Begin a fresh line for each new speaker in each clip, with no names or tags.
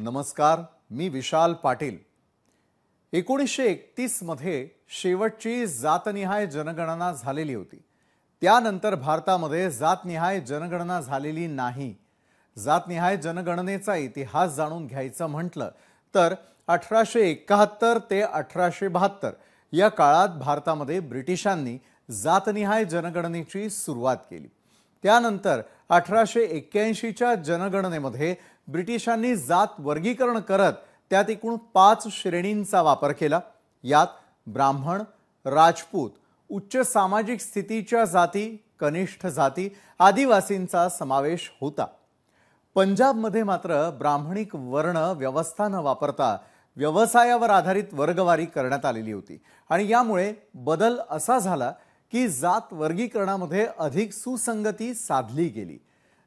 नमस्कार, मी विशाल पाटील। 1931 मध्ये शेवटची जातनिहाय जनगणना झालेली होती। त्यानंतर भारतामध्ये जातनिहाय जनगणना झालेली नाही। जातनिहाय जनगणनेचा इतिहास जाणून घ्यायचं म्हटलं तर 1871 ते 1872 या काळात भारतामध्ये ब्रिटिशांनी जातनिहाय जनगणनेची सुरुवात केली। त्यानंतर 1881 च्या जनगणनेमध्ये ब्रिटिशांनी जात वर्गीकरण करत त्यात एकूण 5 श्रेणींचा वापर केला। यात ब्राह्मण, राजपूत, उच्च सामाजिक स्थितीच्या जाती, कनिष्ठ जाती, आदिवासींचा समावेश होता। पंजाबमध्ये मात्र ब्राह्मणिक वर्ण व्यवस्था न वापरता व्यवसायावर आधारित वर्गवारी करण्यात आलेली होती आणि यामुळे बदल असा झाला की जात वर्गीकरणामध्ये अधिक सुसंगती साधली गेली।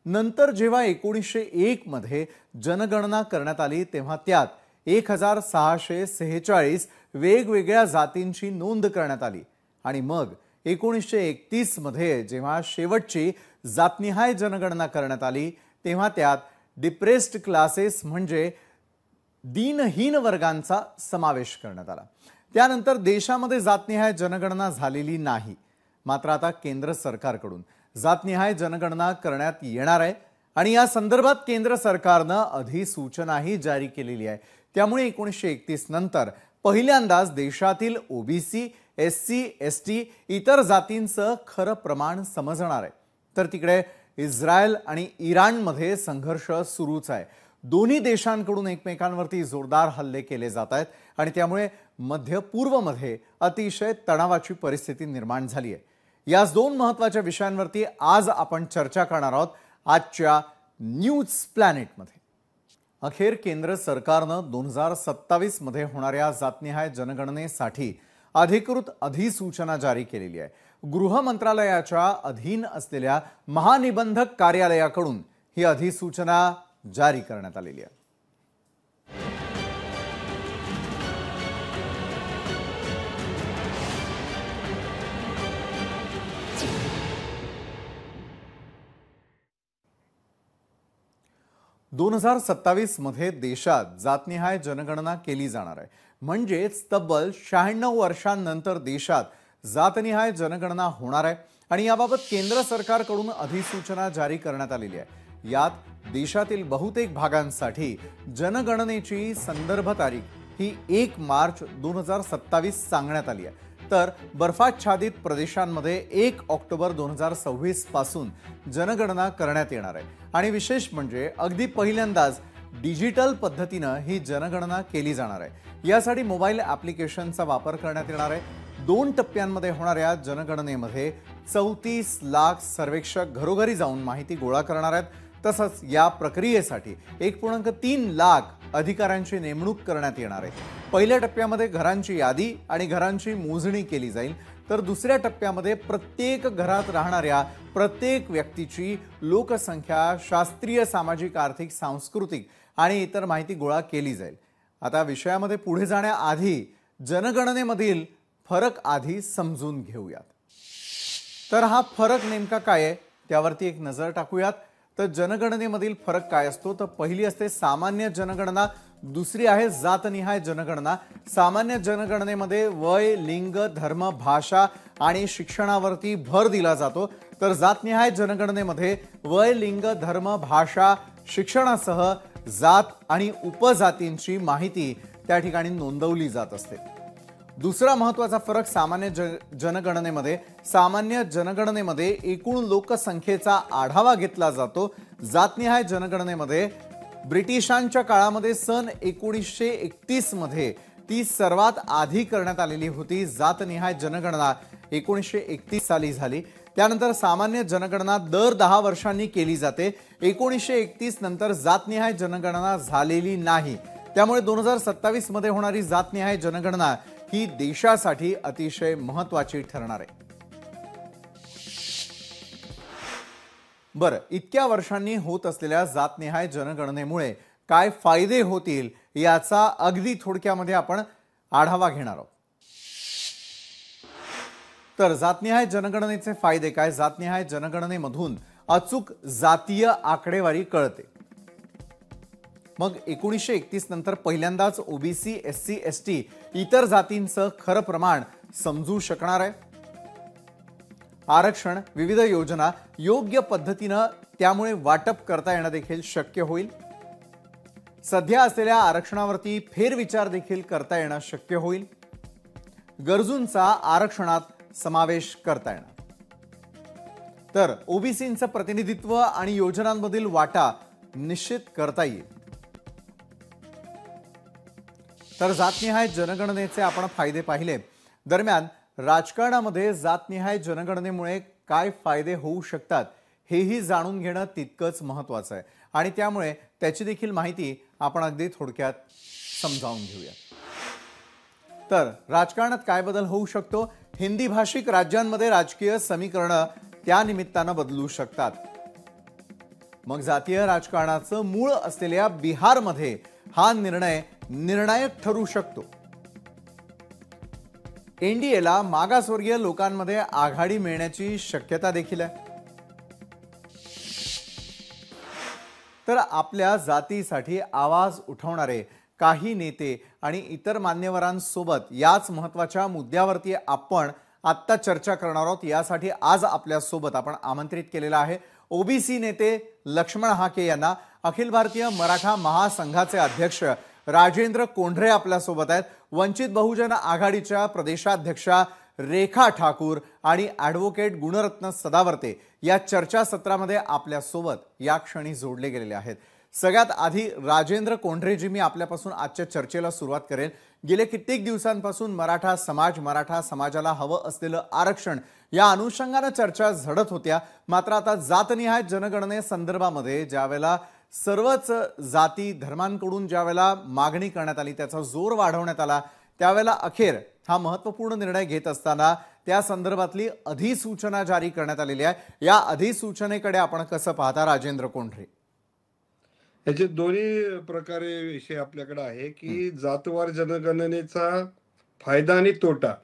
नंतर जेव्हा 1901 मध्ये जनगणना करण्यात आली तेव्हा त्यात 1646 वेगवेगळ्या जातींची नोंद करण्यात आली आणि मग 1931 मध्ये जेव्हा शेवटची जातनिहाय जनगणना करण्यात आली तेव्हा त्यात डिप्रेस्ड क्लासेस म्हणजे दीनहीन वर्गांचा समावेश करण्यात आला। त्यानंतर देशामध्ये जातनिहाय जनगणना झालेली नाही, मात्र आता केंद्र सरकारकडून जातनिहाय जनगणना करण्यात येणार आहे आणि या संदर्भात केंद्र सरकारने अधिसूचनाही जारी केलेली आहे। त्यामुळे 1931 नंतर पहिल्यांदाच देशातील ओबीसी, एससी, एसटी इतर जातींचं खरं प्रमाण समजणार आहे। तर तिकडे इस्रायल आणि इराणमध्ये संघर्ष सुरूच आहे। दोन्ही देशांकडून एकमेकांवरती जोरदार हल्ले केले जात आहेत आणि त्यामुळे मध्य पूर्वमध्ये अतिशय तणावाची परिस्थिती निर्माण झाली आहे। याच दोन महत्त्वाच्या विषयांवरती आज आपण चर्चा करणार आहोत आजच्या न्यूज प्लॅनेटमध्ये। अखेर केंद्र सरकारनं 2027 मध्ये होणाऱ्या जातनिहाय जनगणनेसाठी अधिकृत अधिसूचना जारी केलेली आहे। गृह मंत्रालयाच्या अधीन असलेल्या महानिबंधक कार्यालयाकडून ही अधिसूचना जारी करण्यात आलेली आहे। दोन 2027 मध्ये देशात जातनिहाय जनगणना केली जाणार आहे। म्हणजेच तब्बल 96 वर्षांनंतर देशात जातनिहाय जनगणना होणार आहे आणि याबाबत केंद्र सरकारकडून अधिसूचना जारी करण्यात आलेली आहे। यात देशातील बहुतेक भागांसाठी जनगणनेची संदर्भ तारीख ही 1 मार्च 2027 सांगण्यात आली आहे, तर बर्फाच्छादित प्रदेशांमध्ये 1 ऑक्टोबर 2026 पासून जनगणना करण्यात येणार आहे आणि विशेष म्हणजे अगदी पहिल्यांदाच डिजिटल पद्धतीने ही जनगणना केली जाणार आहे। यासाठी मोबाईल ॲप्लिकेशनचा वापर करण्यात येणार आहे। 2 टप्प्यांमध्ये होणाऱ्या जनगणनेमध्ये 34 लाख सर्वेक्षक घरोघरी जाऊन माहिती गोळा करणार आहेत। तसंच या प्रक्रियेसाठी 1.3 लाख अधिकाऱ्यांची नेमणूक करण्यात येणार आहे। पहिल्या टप्प्यामध्ये घरांची यादी आणि घरांची मोजणी केली जाईल, तर दुसऱ्या टप्प्यामध्ये प्रत्येक घरात राहणाऱ्या प्रत्येक व्यक्तीची लोकसंख्या, शास्त्रीय, सामाजिक, आर्थिक, सांस्कृतिक आणि इतर माहिती गोळा केली जाईल। आता विषयामध्ये पुढे जाण्याआधी जनगणनेमधील फरक आधी समजून घेऊयात। तर हा फरक नेमका काय आहे त्यावरती एक नजर टाकूयात। तर जनगणनेमधील फरक काय असतो तर पहिली असते सामान्य जनगणना, दुसरी आहे जातनिहाय जनगणना। सामान्य जनगणनेमध्ये वय, लिंग, धर्म, भाषा आणि शिक्षणावरती भर दिला जातो, तर जातनिहाय जनगणनेमध्ये वय, लिंग, धर्म, भाषा, शिक्षणासह जात आणि उपजातींची माहिती त्या ठिकाणी नोंदवली जात असते। दुसरा महत्त्वाचा फरक सामान्य जनगणनेमध्ये एकूण लोकसंख्येचा आढावा घेतला जातो। जातनिहाय जनगणनेमध्ये ब्रिटिशांच्या काळामध्ये सन 1931 मध्ये ती सर्वात आधी करण्यात आलेली होती। जातनिहाय जनगणना 1931 साली झाली। त्यानंतर सामान्य जनगणना दर 10 वर्षांनी केली जाते। 1931 नंतर जातनिहाय जनगणना झालेली नाही, त्यामुळे 2027 मध्ये होणारी जातनिहाय जनगणना ही देशासाठी अतिशय महत्त्वाची ठरणार आहे। बरं, इतक्या वर्षांनी होत असलेल्या जातनिहाय जनगणनेमुळे काय फायदे होतील याचा अगदी थोडक्यामध्ये आपण आढावा घेणार आहोत। तर जातनिहाय जनगणनेचे फायदे काय? जातनिहाय जनगणनेमधून अचूक जातीय आकडेवारी कळते। मग 1931 नंतर पहिल्यांदाच ओबीसी, एससी, एसटी इतर जातींचं खरं प्रमाण समजू शकणार आहे. आरक्षण, विविध योजना योग्य पद्धतीनं त्यामुळे वाटप करता येणं देखील शक्य होईल. सध्या असलेल्या आरक्षणावरती फेरविचार देखील करता येणं शक्य होईल. गरजूंचा आरक्षणात समावेश करता येणार. तर ओबीसींचं प्रतिनिधित्व आणि योजनांमधील वाटा निश्चित करता येईल. तर जातनिहाय जनगणनेचे आपण फायदे पाहिले. दरम्यान राजकारणामध्ये जातनिहाय जनगणनेमुळे काय फायदे होऊ शकतात हेही जाणून घेणं तितकंच महत्त्वाचं आहे आणि त्यामुळे त्याची देखील माहिती आपण अगदी थोडक्यात समजावून घेऊया. तर राजकारणात काय बदल होऊ शकतो? हिंदी भाषिक राज्यांमध्ये राजकीय समीकरणं त्या निमित्तानं बदलू शकतात. मग जातीय राजकारणाचं मूळ असलेल्या बिहारमध्ये हा निर्णय निर्णायक ठरू शकतो. एनडीएला मागासवर्गीय लोकांमध्ये आघाडी मिळण्याची शक्यता देखील आहे. तर आपल्या जातीसाठी आवाज उठवणारे काही नेते आणि इतर मान्यवरांसोबत याच महत्त्वाच्या मुद्द्यावरती आपण आत्ता चर्चा करणार आहोत. यासाठी आज आपल्यासोबत आपण आमंत्रित केलेला आहे ओबीसी नेते लक्ष्मण हाके यांना. अखिल भारतीय मराठा महासंघाचे अध्यक्ष राजेंद्र कोंढरे आपल्यासोबत आहेत. वंचित बहुजन आघाडीच्या प्रदेशाध्यक्षा रेखा ठाकूर आणि ॲडव्होकेट गुणरत्न सदावर्ते या चर्चासत्रामध्ये आपल्यासोबत या क्षणी जोडले गेलेले आहेत. सगळ्यात आधी राजेंद्र कोंढरेजी, मी आपल्यापासून आजच्या चर्चेला सुरुवात करेन. गेले कित्येक दिवसांपासून मराठा समाजाला हवं असलेलं आरक्षण या अनुषंगाने चर्चा झडत होत्या. मात्र आता जातनिहाय जनगणनेसंदर्भामध्ये ज्यावेळेला सर्वच जाती धर्मांकडून ज्यावेळेला मागणी करण्यात आली, त्याचा जोर वाढवण्यात आला, त्यावेळेला अखेर हा महत्त्वपूर्ण निर्णय घेत असताना त्या संदर्भातली अधिसूचना जारी करण्यात आलेली आहे. या अधिसूचनेकडे आपण कसं पाहता राजेंद्र कोंढरे?
याचे दोन्ही प्रकारे विषय आपल्याकडे आहे की जातवार जनगणनेचा फायदा आणि तोटा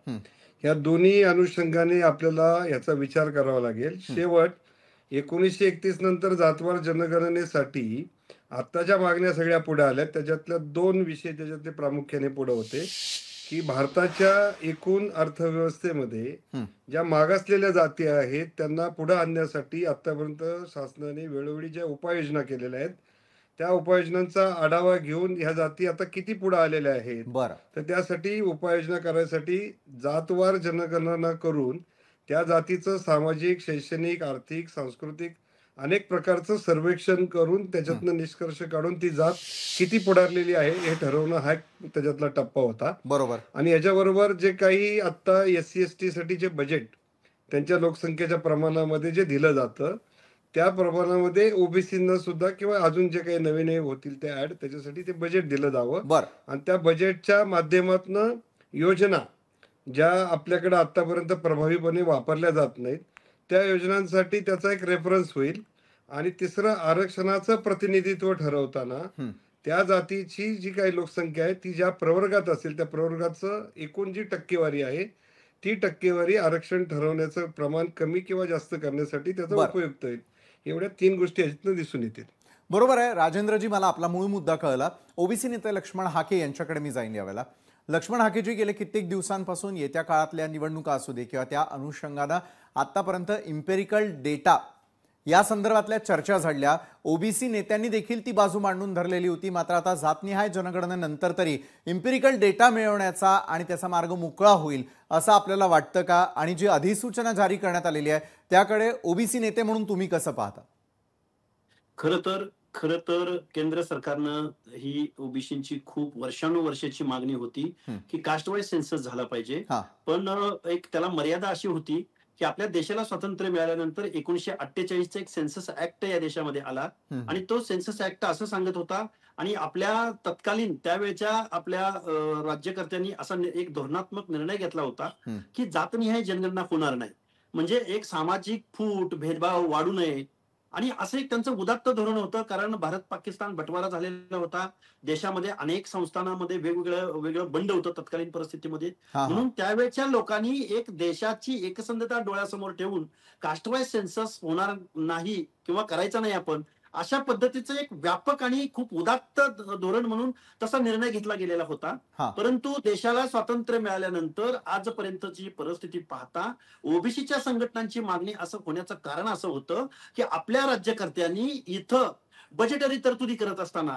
या दोन्ही अनुषंगाने आपल्याला याचा विचार करावा लागेल. शेवट 1931 नंतर जातवार जनगणनेसाठी आत्ताच्या मागण्या सगळ्या पुढे आल्या. त्याच्यातल्या दोन विषय त्याच्यातले प्रामुख्याने पुढे होते की भारताच्या एकूण अर्थव्यवस्थेमध्ये ज्या मागासलेल्या जाती आहेत त्यांना पुढे आणण्यासाठी आतापर्यंत शासनाने वेळोवेळी ज्या उपाययोजना केलेल्या आहेत त्या उपाययोजनांचा आढावा घेऊन ह्या जाती आता किती पुढे आलेल्या आहेत. तर त्यासाठी उपाययोजना करायसाठी जातवार जनगणना करून त्या जातीचं सामाजिक, शैक्षणिक, आर्थिक, सांस्कृतिक अनेक प्रकारचं सर्वेक्षण करून त्याच्यातनं निष्कर्ष काढून ती जात किती पुढारलेली आहे हे ठरवणं हा त्याच्यातला टप्पा होता.
बरोबर.
आणि याच्याबरोबर जे काही आता एससी एसटी साठी जे बजेट त्यांच्या लोकसंख्येच्या प्रमाणामध्ये जे दिलं जातं त्या प्रमाणामध्ये ओबीसींना सुद्धा किंवा अजून जे काही नवीन होतील ते ऍड त्याच्यासाठी ते बजेट दिलं जावं. आणि त्या बजेटच्या माध्यमातून योजना ज्या आपल्याकडे आतापर्यंत प्रभावीपणे वापरल्या जात नाहीत त्या योजनांसाठी त्याचा एक रेफरन्स होईल. आणि तिसरं, आरक्षणाचं प्रतिनिधित्व ठरवताना त्या जातीची जी काही लोकसंख्या आहे ती ज्या प्रवर्गात असेल त्या प्रवर्गाचं एकूण जी टक्केवारी आहे ती टक्केवारी आरक्षण ठरवण्याचं प्रमाण कमी किंवा जास्त करण्यासाठी त्याचा उपयुक्त होईल. एवढ्या तीन गोष्टी याच्यातून दिसून येतील.
बरोबर आहे राजेंद्रजी. मला आपला मूळ मुद्दा कळला. ओबीसी नेते लक्ष्मण हाके यांच्याकडे मी जाईन यावेळेला. लक्ष्मण हाकेजी, गेले कित्येक दिवसांपासून येत्या काळातल्या निवडणुका असू दे किंवा त्या अनुषंगानं आतापर्यंत इम्पेरिकल डेटा या संदर्भातल्या चर्चा झाडल्या. ओबीसी नेत्यांनी देखील ती बाजू मांडून धरलेली होती. मात्र आता जातनिहाय जनगणनेनंतर तरी इम्पेरिकल डेटा मिळवण्याचा आणि त्याचा मार्ग मोकळा होईल असं आपल्याला वाटतं का? आणि जी अधिसूचना जारी करण्यात आलेली आहे त्याकडे ओबीसी नेते म्हणून तुम्ही कसं पाहता?
खरं तर केंद्र सरकारनं ही ओबीसींची खूप वर्षानुवर्षाची मागणी होती की कास्ट वाईज सेन्सस झाला पाहिजे. पण एक त्याला मर्यादा अशी होती की आपल्या देशाला स्वातंत्र्य मिळाल्यानंतर 1948चा एक सेन्सस ऍक्ट या देशामध्ये आला आणि तो सेन्सस ऍक्ट असं सांगत होता आणि आपल्या तत्कालीन त्यावेळच्या आपल्या राज्यकर्त्यांनी असा एक धोरणात्मक निर्णय घेतला होता की जातनिहाय जनगणना होणार नाही, म्हणजे एक सामाजिक फूट भेदभाव वाढू नये. आणि असं एक त्यांचं उदात्त धोरण होतं, कारण भारत पाकिस्तान बंटवारा झालेला होता. देशामध्ये अनेक संस्थानामध्ये वेगवेगळं बंड होतं तत्कालीन परिस्थितीमध्ये. म्हणून त्यावेळच्या लोकांनी एक देशाची एकसंधता डोळ्यासमोर ठेवून कास्टवाईज सेन्सस होणार नाही किंवा करायचा नाही आपण अशा पद्धतीचं एक व्यापक आणि खूप उदात्त धोरण म्हणून तसा निर्णय घेतला गेलेला होता. परंतु देशाला स्वातंत्र्य मिळाल्यानंतर आजपर्यंतची परिस्थिती पाहता ओबीसीच्या संघटनांची मागणी असं होण्याचं कारण असं होतं की आपल्या राज्यकर्त्यांनी इथं बजेटरी तरतुदी करत असताना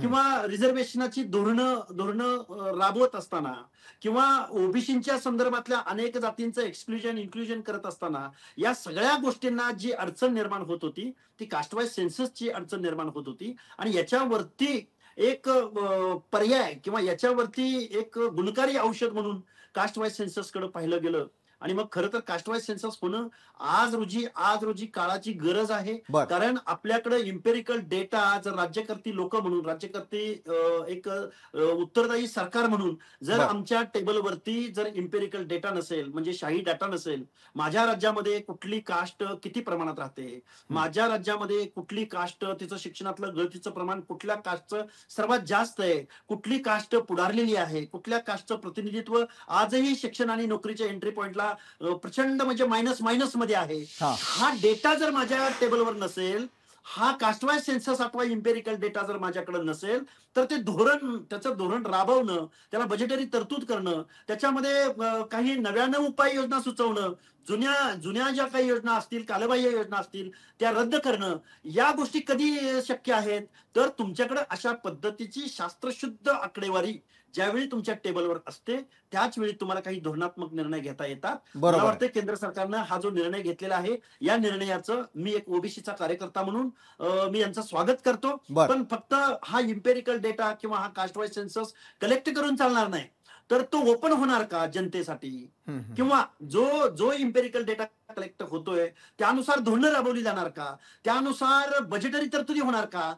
किंवा रिझर्वेशनाची धोरणं राबवत असताना किंवा ओबीसीच्या संदर्भातल्या अनेक जातींचं एक्सक्लुजन इन्क्लुजन करत असताना या सगळ्या गोष्टींना जी अडचण निर्माण होत होती ती कास्टवाईज सेन्ससची अडचण निर्माण होत होती आणि याच्यावरती एक पर्याय किंवा याच्यावरती एक गुणकारी औषध म्हणून कास्टवाईज सेन्सस कडे पाहिलं गेलं. आणि मग खरं तर कास्टवाईज सेन्सस होणं आज रोजी काळाची गरज आहे. कारण आपल्याकडे इम्पेरिकल डेटा जर राज्यकर्ती लोक म्हणून राज्यकर्ती एक उत्तरदायी सरकार म्हणून जर आमच्या टेबलवरती जर इम्पेरिकल डेटा नसेल म्हणजे शाही डाटा नसेल, माझ्या राज्यामध्ये कुठली कास्ट किती प्रमाणात राहते, माझ्या राज्यामध्ये कुठली कास्ट तिचं शिक्षणातलं गळतीचं प्रमाण कुठल्या कास्टचं सर्वात जास्त आहे, कुठली कास्ट पुढारलेली आहे, कुठल्या कास्टचं प्रतिनिधित्व आजही शिक्षण आणि नोकरीच्या एंट्री पॉइंटला प्रचंड म्हणजे मायनस मध्ये आहे. हा डेटा जर माझ्या टेबलवर नसेल, हा कास्टवाईज सेन्सस अथवा इम्पेरिकल डेटा जर माझ्याकडे नसेल तर ते त्याचं धोरण राबवणं, त्याला बजेटरी तरतूद करणं, त्याच्यामध्ये काही नव्यानं उपाययोजना सुचवणं, जुन्या ज्या काही योजना असतील, कालबाह्य योजना असतील त्या रद्द करणं, या गोष्टी कधी शक्य आहेत तर तुमच्याकडे अशा पद्धतीची शास्त्रशुद्ध आकडेवारी ज्यावेळी तुमच्या टेबलवर असते त्याच वेळी तुम्हाला काही धोरणात्मक निर्णय घेता येतात. मला वाटतं केंद्र सरकारनं हा जो निर्णय घेतलेला आहे या निर्णयाचं मी एक ओबीसीचा कार्यकर्ता म्हणून मी यांचं स्वागत करतो. पण फक्त हा इम्पेरिकल डेटा किंवा हा कास्टवाईज सेन्सस कलेक्ट करून चालणार नाही, तर तो ओपन होणार का जनतेसाठी, किंवा जो इम्पेरिकल डेटा कलेक्ट होतोय त्यानुसार धोरणं राबवली जाणार का, त्यानुसार बजेटरी तरतुदी होणार का.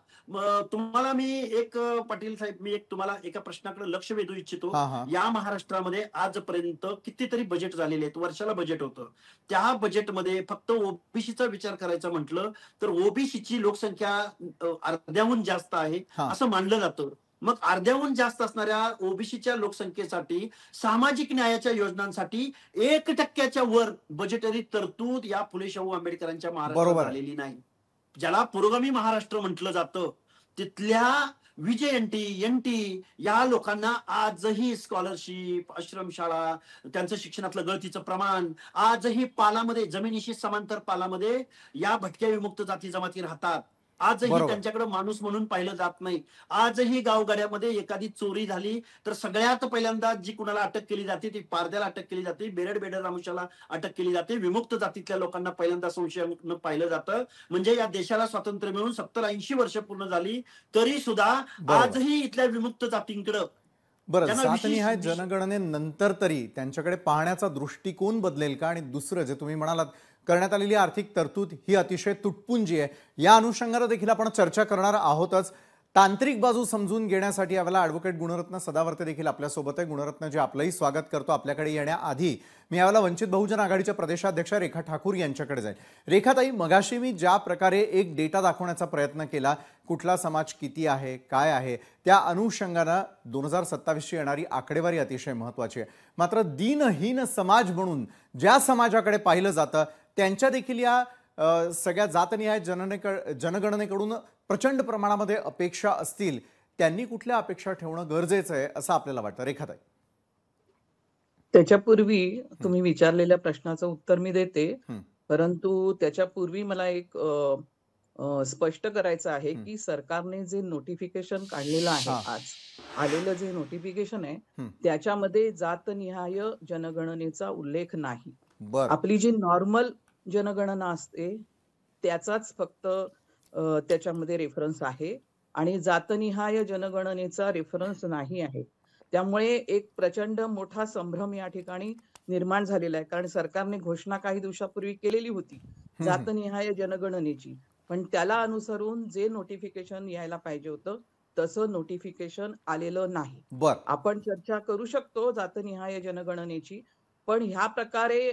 तुम्हाला मी एक पाटील साहेब मी एक तुम्हाला एका प्रश्नाकडे लक्ष वेधू इच्छितो. या महाराष्ट्रामध्ये आजपर्यंत कितीतरी बजेट झालेले आहेत, वर्षाला बजेट होतं, त्या बजेटमध्ये फक्त ओबीसीचा विचार करायचा म्हटलं तर ओबीसीची लोकसंख्या अर्ध्याहून जास्त आहे असं मानलं जातं. मग अर्ध्याहून जास्त असणाऱ्या ओबीसीच्या लोकसंख्येसाठी सामाजिक न्यायाच्या योजनांसाठी 1% वर बजेटरी तरतूद या फुले शाहू आंबेडकरांच्या महाराष्ट्रात झालेली नाही. ज्याला पुरोगामी महाराष्ट्र म्हटलं जातं तिथल्या विजयंती एनटी या लोकांना आजही स्कॉलरशिप, आश्रमशाळा, त्यांचं शिक्षणातलं गळतीचं प्रमाण, आजही पालामध्ये जमिनीशी समांतर पालामध्ये या भटक्या विमुक्त जाती जमाती राहतात. आजही त्यांच्याकडे माणूस म्हणून पाहिलं जात नाही. आजही गावगाड्यामध्ये एखादी चोरी झाली तर सगळ्यात पहिल्यांदा जी कुणाला अटक केली जाते ती पारद्याला अटक केली जाते, बेडर रामुशाला अटक केली जाते, विमुक्त जातीतल्या लोकांना पहिल्यांदा संशयानं पाहिलं जातं. म्हणजे या देशाला स्वातंत्र्य मिळून 70-80 वर्ष पूर्ण झाली तरी सुद्धा आजही इथल्या विमुक्त जातींकडे
जातनिहाय जनगणनेनंतर तरी त्यांच्याकडे पाहण्याचा दृष्टिकोन बदलेल का? आणि दुसरं जे तुम्ही म्हणालात करण्यात आलेली आर्थिक तरतूद ही अतिशय तुटपुंजी आहे, या अनुषंगाने देखील आपण चर्चा करणार आहोतच. तांत्रिक बाजू समजून घेण्यासाठी यावेळेला ॲडव्होकेट गुणरत्न सदावर्ते देखील आपल्यासोबत आहे. गुणरत्नजी आपलंही स्वागत करतो. आपल्याकडे येण्याआधी मी यावेळेला वंचित बहुजन आघाडीच्या प्रदेशाध्यक्षा रेखा ठाकूर यांच्याकडे जाईल. रेखाताई, मगाशी मी ज्या प्रकारे एक डेटा दाखवण्याचा प्रयत्न केला, कुठला समाज किती आहे काय आहे, त्या अनुषंगानं 2027ची येणारी आकडेवारी अतिशय महत्त्वाची आहे. मात्र दीनहीन समाज म्हणून ज्या समाजाकडे पाहिलं जातं त्यांच्या देखील या सगळ्या जातनिहाय जनगणनेकडून प्रचंड प्रमाणामध्ये अपेक्षा असतील. त्यांनी कुठल्या अपेक्षा ठेवणं गरजेचं आहे असं आपल्याला वाटतं? रेखाताई,
त्याच्यापूर्वी तुम्ही विचारलेल्या प्रश्नाचं उत्तर मी देते, परंतु त्याच्यापूर्वी मला एक स्पष्ट करायचं आहे की सरकारने जे नोटिफिकेशन काढलेलं आहे, आज आलेलं जे नोटिफिकेशन आहे त्याच्यामध्ये जातनिहाय जनगणनेचा उल्लेख नाही. आपली जी नॉर्मल जनगणना असते त्याचाच फक्त त्याच्यामध्ये रेफरन्स आहे आणि जातनिहाय जनगणनेचा रेफरन्स नाही आहे. त्यामुळे एक प्रचंड मोठा संभ्रम या ठिकाणी निर्माण झालेला आहे, कारण सरकारने घोषणा काही दिवसापूर्वी केलेली होती जातनिहाय जनगणनेची, पण त्याला अनुसरून जे नोटिफिकेशन यायला पाहिजे होतं तसं नोटिफिकेशन आलेलं नाही. आपण चर्चा करू शकतो जातनिहाय जनगणनेची, पण ह्या प्रकारे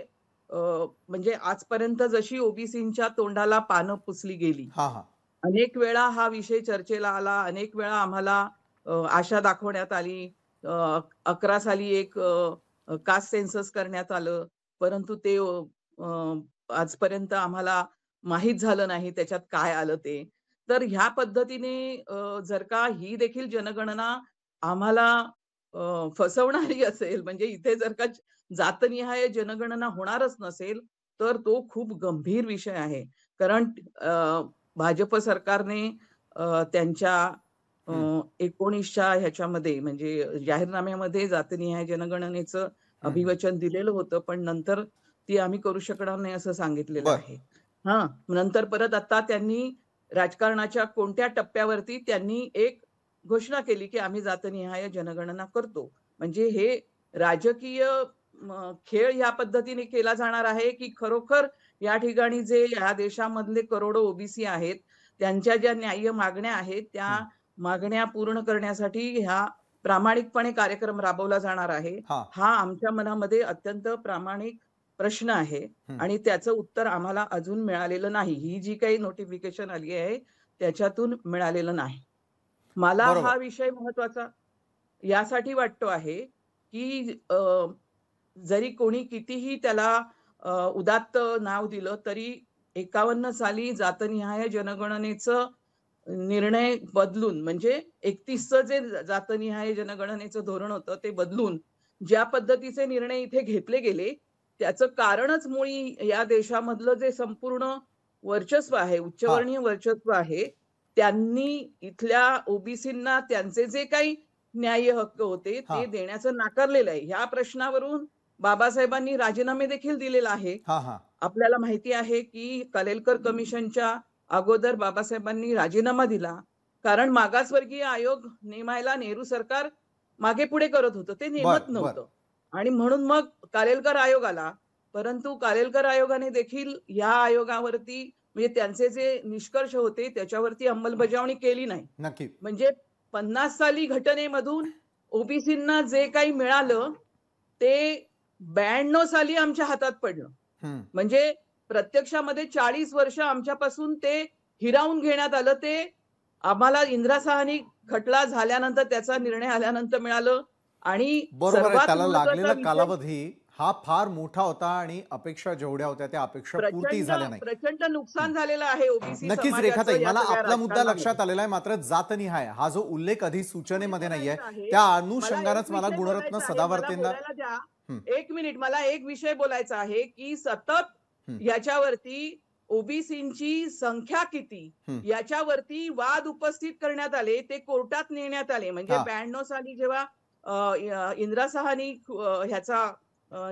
म्हणजे आजपर्यंत जशी ओबीसींच्या तोंडाला पानं पुसली गेली, अनेक वेळा हा विषय चर्चेला आला, अनेक वेळा आम्हाला आशा दाखवण्यात आली. 11 साली एक कास्ट सेन्सस करण्यात आलं, परंतु ते आजपर्यंत आम्हाला माहीत झालं नाही त्याच्यात काय आलं ते. तर ह्या पद्धतीने जर का ही देखील जनगणना आम्हाला फसवणारी असेल, म्हणजे इथे जर का जातनिहाय जनगणना होणारच नसेल, तर तो खूप गंभीर विषय आहे. कारण भाजप सरकारने त्यांच्या 19च्या ह्याच्यामध्ये म्हणजे जाहीरनाम्यामध्ये जातनिहाय जनगणनेचं अभिवचन दिलेलं होतं, पण नंतर ती आम्ही करू शकणार नाही असं सांगितलेलं आहे. हां, नंतर परत आता त्यांनी राजकारणाच्या कोणत्या टप्प्यावरती त्यांनी एक घोषणा केली, की आम्ही जातनिहाय जनगणना करतो. म्हणजे हे राजकीय खेळ या पद्धतीने केला जाणार आहे, की खरोखर या ठिकाणी जे या देशामधले करोडो ओबीसी आहेत, त्यांच्या ज्या न्याय्य मागण्या आहेत, त्या मागण्या पूर्ण करण्यासाठी ह्या प्रामाणिकपणे कार्यक्रम राबवला जाणार आहे. हा आमच्या मनामध्ये अत्यंत प्रामाणिक प्रश्न आहे आणि त्याचं उत्तर आम्हाला अजून मिळालेलं नाही. ही जी काही नोटिफिकेशन आली आहे, त्याच्यातून मिळालेलं नाही. मला हा विषय महत्वाचा यासाठी वाटतो आहे, की जरी कोणी कितीही त्याला उदात्त नाव दिलं, तरी 51 साली जातनिहाय जनगणनेचं निर्णय बदलून म्हणजे 31चं जे जातनिहाय जनगणनेचं धोरण होतं ते बदलून ज्या पद्धतीचे निर्णय इथे घेतले गेले, त्याचं कारणच मुळी या देशामधलं जे संपूर्ण वर्चस्व आहे, उच्चवर्णीय वर्चस्व आहे, त्यांनी इथल्या ओबीसींना त्यांचे जे काही न्याय्य हक्क होते ते देण्याचं नाकारलेलं आहे. ह्या प्रश्नावरून बाबासाहेबांनी राजीनामे देखील दिलेला आहे. आपल्याला माहिती आहे की कलेलकर कमिशनच्या अगोदर बाबासाहेबांनी राजीनामा दिला, कारण मागासवर्गीय आयोग नेमायला नेहरू सरकार मागे पुढे करत होतं, ते नेमत नव्हतं आणि म्हणून मग कालेलकर आयोग आला. परंतु कालेलकर आयोगाने देखील या आयोगावरती म्हणजे त्यांचे जे निष्कर्ष होते त्याच्यावरती अंमलबजावणी केली नाही.
नक्की.
म्हणजे 50 साली घटनेमधून ओबीसींना जे काही मिळालं ते 92 साली आमच्या हातात पडलं. म्हणजे प्रत्यक्षामध्ये 40 वर्ष आमच्यापासून ते हिरावून घेण्यात आलं. ते आम्हाला इंदिरा साहनी खटला झाल्यानंतर त्याचा निर्णय आल्यानंतर मिळालं आणि
बरोबर आहे, त्याला लागलेला कालावधी हा फार मोठा होता आणि अपेक्षा जेवढ्या होत्या त्या अपेक्षा पूर्ती झाल्या नाही.
प्रचंड नुकसान झालेलं आहे ओबीसी समाजाचं.
नक्कीच रेखाताई, मला आपला मुद्दा लक्षात आलेला आहे, मात्र जातनिहाय हा जो उल्लेख अधिसूचनेमध्ये नाहीये, त्या अनुषंगानेच मला गुणरत्न सदावर्तेंना
1 मिनिट, मला एक विषय बोलायचा आहे की सतत याच्यावरती ओबीसींची संख्या किती याच्यावरती वाद उपस्थित करण्यात आले, ते कोर्टात नेण्यात आले. म्हणजे 92 साली जेव्हा इंदिरा साहनी ह्याचा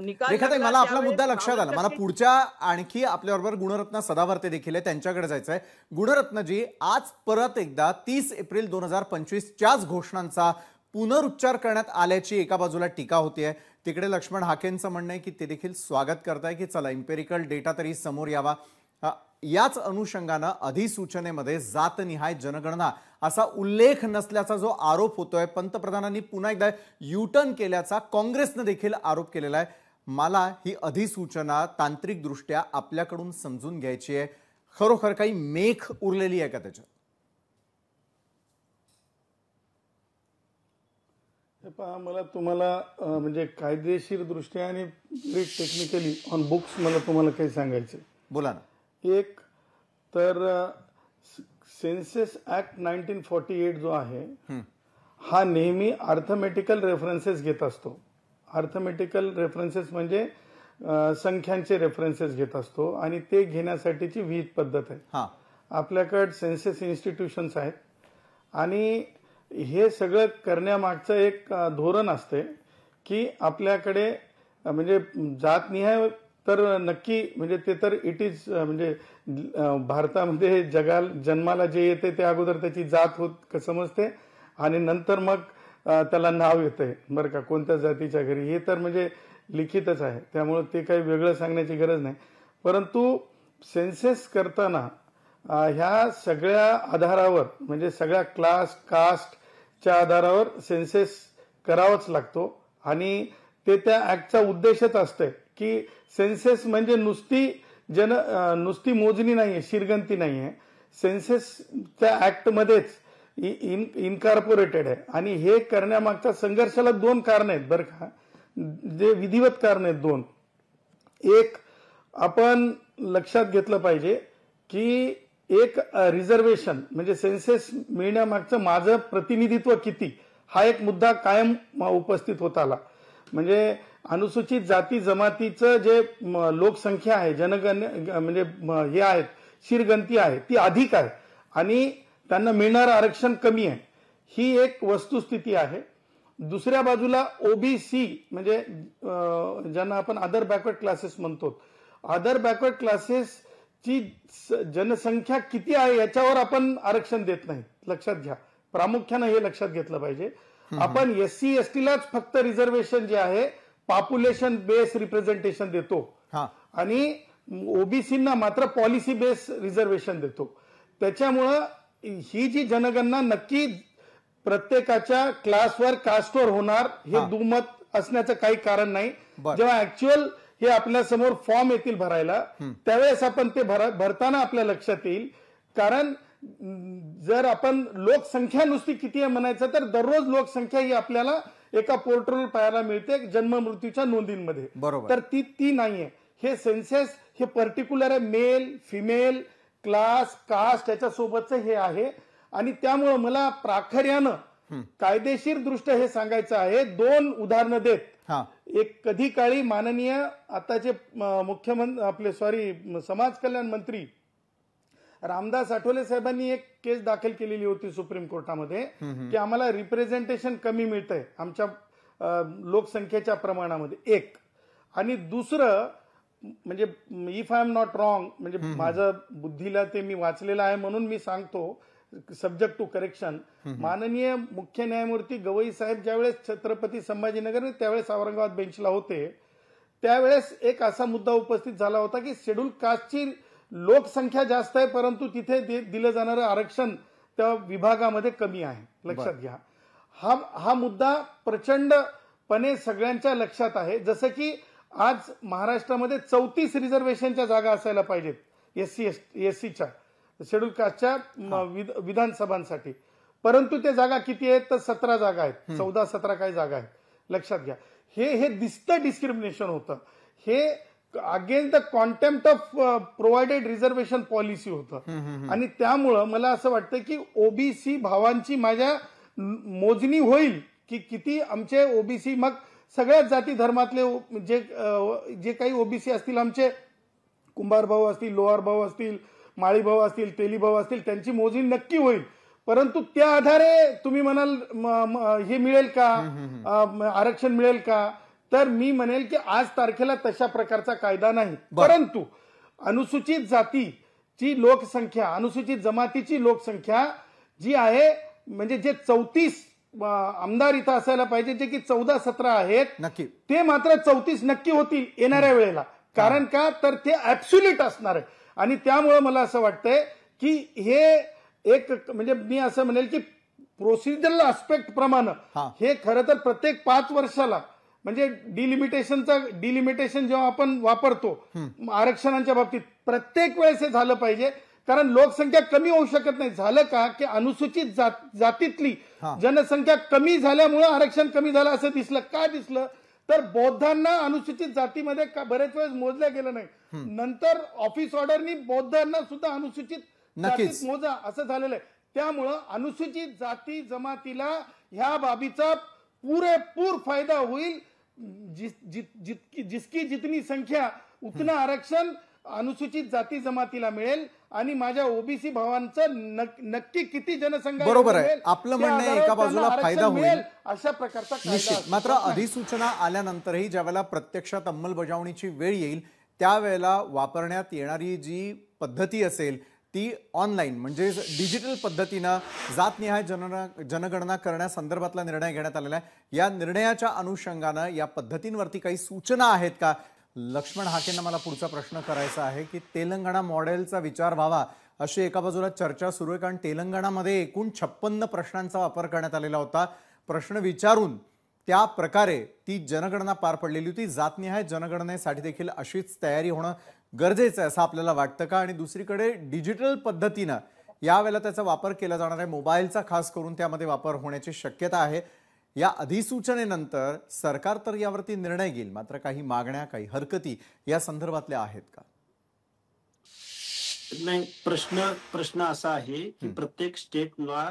निकाल
रेखाताई, मला आपला मुद्दा लक्षात आला. मला पुढच्या आणखी आपल्याबरोबर गुणरत्न सदावर्ते देखील आहे, त्यांच्याकडे जायचंय. गुणरत्नजी, आज परत एकदा 30 एप्रिल 2025च्याच घोषणांचा पुनरुच्चार करण्यात आल्याची एका बाजूला टीका होतीये, तिकडे लक्ष्मण हाकेंचं म्हणणं आहे की ते देखील स्वागत करताय की चला इम्पेरिकल डेटा तरी समोर यावा. याच अनुषंगानं अधिसूचनेमध्ये जातनिहाय जनगणना असा उल्लेख नसल्याचा जो आरोप होतोय, पंतप्रधानांनी पुन्हा एकदा युटर्न केल्याचा काँग्रेसनं देखील आरोप केलेला आहे. मला ही अधिसूचना तांत्रिकदृष्ट्या आपल्याकडून समजून घ्यायची आहे. खरोखर काही मेख उरलेली आहे का त्याच्यात?
मला तुम्हाला म्हणजे कायदेशीर दृष्ट्या आणि टेक्निकली ऑन बुक्स मला तुम्हाला काही सांगायचं.
बोला ना.
एक तर सेन्सस ऍक्ट 1948 जो आहे हा नेहमी अर्थमेटिकल रेफरन्सेस घेत असतो. अर्थमेटिकल रेफरन्सेस म्हणजे संख्यांचे रेफरन्सेस घेत असतो आणि ते घेण्यासाठीची विहित पद्धत आहे. आपल्याकडे सेन्सस इन्स्टिट्यूशन्स आहेत आणि हे सगळं करण्यामागचं एक धोरण असते की आपल्याकडे म्हणजे जातनिहाय तर नक्की म्हणजे ते तर इट इज म्हणजे भारतामध्ये जन्माला जे येते ते अगोदर त्याची जात समजते आणि नंतर मग त्याला नाव येते बरं का, कोणत्या जातीच्या घरी, हे तर म्हणजे लिखितच आहे. त्यामुळे ते काही वेगळं सांगण्याची गरज नाही. परंतु सेन्सेस करताना ह्या सगळ्या आधारावर म्हणजे सगळ्या क्लास कास्टच्या आधारावर सेन्सेस करावाच लागतो आणि ते त्या ऍक्टचा उद्देशच असते की सेन्सेस म्हणजे नुसती मोजणी नाहीये, शिरगंती नाहीये. सेन्सेसच्या ऍक्टमध्येच इनकॉर्पोरेटेड आहे आणि हे करण्यामागच्या संघर्षाला 2 कारण आहेत बरं का, जे विधिवत कारण आहेत 2. एक, आपण लक्षात घेतलं पाहिजे की एक रिझर्वेशन म्हणजे सेन्सेस मिळण्यामागचं माझं प्रतिनिधित्व किती, हा एक मुद्दा कायम उपस्थित होत आला. म्हणजे अनुसूचित जाती जमातीचं जे लोकसंख्या आहे, जनगणना म्हणजे हे आहेत, शिरगंती आहे ती अधिक आहे आणि त्यांना मिळणारं आरक्षण कमी आहे, ही एक वस्तुस्थिती आहे. दुसऱ्या बाजूला ओबीसी म्हणजे ज्यांना आपण अदर बॅकवर्ड क्लासेस म्हणतो, अदर बॅकवर्ड क्लासेसची जनसंख्या किती आहे याच्यावर आपण आरक्षण देत नाही. लक्षात घ्या, प्रामुख्यानं हे लक्षात घेतलं पाहिजे. आपण SC ST लाच फक्त रिझर्वेशन जे आहे पॉप्युलेशन बेस रिप्रेझेंटेशन देतो आणि ओबीसींना मात्र पॉलिसी बेस रिझर्वेशन देतो. त्याच्यामुळं ही जी जनगणना नक्की प्रत्येकाच्या क्लासवर कास्टवर होणार हे दुमत असण्याचं काही कारण नाही. जेव्हा ऍक्च्युअल हे आपल्या समोर फॉर्म येतील भरायला त्यावेळेस आपण ते भरताना आपल्या लक्षात येईल. कारण जर आपण लोकसंख्या नुसती किती आहे म्हणायचं तर दररोज लोकसंख्या ही आपल्याला एका पोर्टलवर पाहायला मिळते जन्म मृत्यूच्या नोंदींमध्ये, तर ती नाहीये. हे सेन्सेस हे पर्टिक्युलर आहे, मेल फिमेल क्लास कास्ट याच्या सोबतच हे आहे आणि त्यामुळं मला प्राखर्यानं कायदेशीर दृष्ट्या हे सांगायचं आहे. 2 उदाहरणं देत, एक कधी काळी माननीय आताचे मुख्यमंत्री समाज कल्याण मंत्री रामदास आठवले साहेबांनी एक केस दाखल केलेली होती सुप्रीम कोर्टामध्ये की आम्हाला रिप्रेझेंटेशन कमी मिळतंय आमच्या लोकसंख्येच्या प्रमाणामध्ये, एक. आणि दुसरं म्हणजे if I am not wrong, म्हणजे माझं बुद्धीला ते मी वाचलेलं आहे म्हणून मी सांगतो, सब्जेक्ट टू करेक्शन, माननीय मुख्य न्यायमूर्ती गवई साहेब ज्यावेळेस छत्रपती संभाजीनगर त्यावेळेस औरंगाबाद बेंचला होते त्यावेळेस एक असा मुद्दा उपस्थित झाला होता की शेड्यूल कास्टची लोकसंख्या जास्त आहे परंतु तिथे दिलं जाणारं आरक्षण त्या विभागामध्ये कमी आहे. लक्षात घ्या, हा मुद्दा प्रचंडपणे सगळ्यांच्या लक्षात आहे. जसं की आज महाराष्ट्रामध्ये 34 रिझर्वेशनच्या जागा असायला पाहिजेत SCच्या शेड्यूल कास्टच्या विधानसभांसाठी, परंतु त्या जागा किती आहेत तर 17 जागा आहेत, 14-17 काही जागा आहेत. लक्षात घ्या, हे दिसतं डिस्क्रिमिनेशन होतं, हे against the contempt of provided reservation policy होतं. आणि त्यामुळं मला असं वाटतं की ओबीसी भावांची माझ्या मोजणी होईल की किती आमचे ओबीसी, मग सगळ्याच जाती धर्मातले जे काही ओबीसी असतील, आमचे कुंभार भाऊ असतील, लोहार भाऊ असतील, माळी भाऊ असतील, तेली भाऊ असतील, त्यांची मोजणी नक्की होईल. परंतु त्या आधारे तुम्ही म्हणाल हे मिळेल का, आरक्षण मिळेल का, तर मी म्हणेल की आज तारखेला तशा प्रकारचा कायदा नाही. परंतु अनुसूचित जातीची लोकसंख्या, अनुसूचित जमातीची लोकसंख्या जी आहे म्हणजे जे 34 आमदार इथं असायला पाहिजे जे की 14-17 आहेत, ते मात्र 34 नक्की होतील येणाऱ्या वेळेला. कारण का तर ते ऍब्सोल्यूट असणार आहे. आणि त्यामुळे मला असं वाटतंय की हे एक म्हणजे मी असं म्हणेल की प्रोसिजरल आस्पेक्ट प्रमाणे हे खरं तर प्रत्येक 5 वर्षाला म्हणजे डिलिमिटेशन जेव्हा आपण वापरतो आरक्षणांच्या बाबतीत प्रत्येक वेळेस हे झालं पाहिजे. कारण लोकसंख्या कमी होऊ शकत नाही. झालं का की अनुसूचित जातीतली जनसंख्या कमी झाल्यामुळे आरक्षण कमी झालं असं दिसलं. का दिसलं तर बौद्धांना अनुसूचित जातीमध्ये बरेच वेळेस मोजल्या गेलं नाही, नंतर ऑफिस ऑर्डरनी बौद्धांना सुद्धा अनुसूचित जातीत मोजा असं झालेलं आहे. त्यामुळं अनुसूचित जाती जमातीला ह्या बाबीचा पुरेपूर फायदा होईल. जिसकी जितनी संख्या उतना आरक्षण अनुसूचित जाती जमातीला मिळेल आणि माझ्या ओबीसी भावांचं नक्की किती जनसंख्या
बरोबर आहे. आपलं म्हणणं एका बाजूला फायदा होईल
अशा प्रकारचा
निश्चित. मात्र अधिसूचना आल्यानंतरही ज्यावेळेला प्रत्यक्षात अंमलबजावणीची वेळ येईल त्यावेळेला वापरण्यात येणारी जी पद्धती असेल ती ऑनलाईन म्हणजे डिजिटल पद्धतीनं जातनिहाय जनगणना करण्यासंदर्भातला निर्णय घेण्यात आलेला आहे. या निर्णयाच्या अनुषंगानं या पद्धतींवरती काही सूचना आहेत का? लक्ष्मण हाकेंना मला पुढचा प्रश्न करायचा आहे की तेलंगणा मॉडेलचा विचार व्हावा अशी एका बाजूला चर्चा सुरू आहे. कारण तेलंगणामध्ये एकूण 56 प्रश्नांचा वापर करण्यात आलेला होता. प्रश्न विचारून त्या प्रकारे ती जनगणना पार पडलेली होती. जातनिहाय जनगणनेसाठी देखील अशीच तयारी होणं गरजेचं आहे असं आपल्याला वाटतं का? आणि दुसरीकडे डिजिटल पद्धतीनं यावेळेला त्याचा वापर केला जाणार आहे, मोबाईलचा खास करून त्यामध्ये वापर होण्याची शक्यता आहे. या अधिसूचनेनंतर सरकार तर यावरती निर्णय घेईल, मात्र काही मागण्या काही हरकती या संदर्भातल्या आहेत का?
नाही, प्रश्न असा आहे की प्रत्येक स्टेटला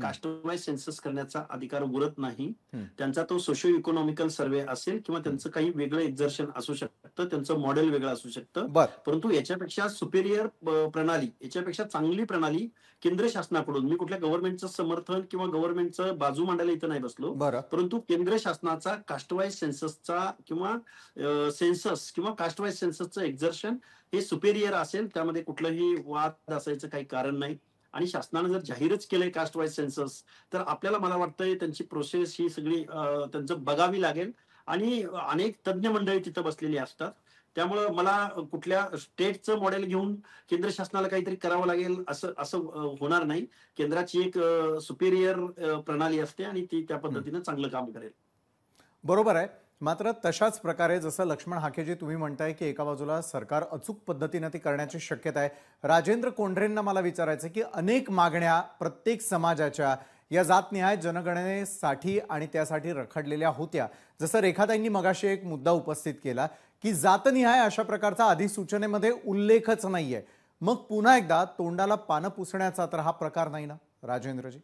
कास्ट वाईज सेन्सस करण्याचा अधिकार उरत नाही. त्यांचा तो सोशो इकॉनॉमिकल सर्वे असेल किंवा त्यांचं काही वेगळं एक्झर्शन असू शकतं, त्यांचं मॉडेल वेगळं असू शकतं. परंतु याच्यापेक्षा सुपेरियर प्रणाली, याच्यापेक्षा चांगली प्रणाली केंद्र शासनाकडून, मी कुठल्या गव्हर्नमेंटचं समर्थन किंवा गव्हर्नमेंटचं बाजू मांडायला इथं नाही बसलो, परंतु केंद्र शासनाचा कास्ट वाईज सेन्ससचा किंवा सेन्सस किंवा कास्ट वाईज सेन्ससचं एक्झर्शन हे सुपेरियर असेल, त्यामध्ये कुठलंही वाद असायचं काही कारण नाही. आणि शासनानं जर जाहीरच केलंय कास्ट वाईज सेन्सस, तर आपल्याला मला वाटतंय त्यांची प्रोसेस ही सगळी त्यांचं बघावी लागेल. आणि अनेक तज्ञ मंडळी तिथं बसलेली असतात. त्यामुळं मला कुठल्या स्टेटचं मॉडेल घेऊन केंद्र शासनाला काहीतरी करावं लागेल असं असं होणार नाही. केंद्राची एक सुपेरियर प्रणाली असते आणि ती त्या पद्धतीनं चांगलं काम करेल.
बरोबर आहे. मात्र तशाच प्रकारे जसं लक्ष्मण हाकेजी तुम्ही म्हणताय की एका बाजूला सरकार अचूक पद्धतीने ती करण्याची शक्यता आहे, राजेंद्र कोंढरेंना मला विचारायचं की अनेक मागण्या प्रत्येक समाजाच्या या जातनिहाय जनगणनेसाठी आणि त्यासाठी रखडलेल्या होत्या. जसं रेखाताईंनी मगाशी एक मुद्दा उपस्थित केला की जातनिहाय अशा प्रकारचा अधिसूचनेमध्ये उल्लेखच नाहीये. मग पुन्हा एकदा तोंडाला पानं पुसण्याचा तर हा प्रकार नाही ना राजेंद्रजी?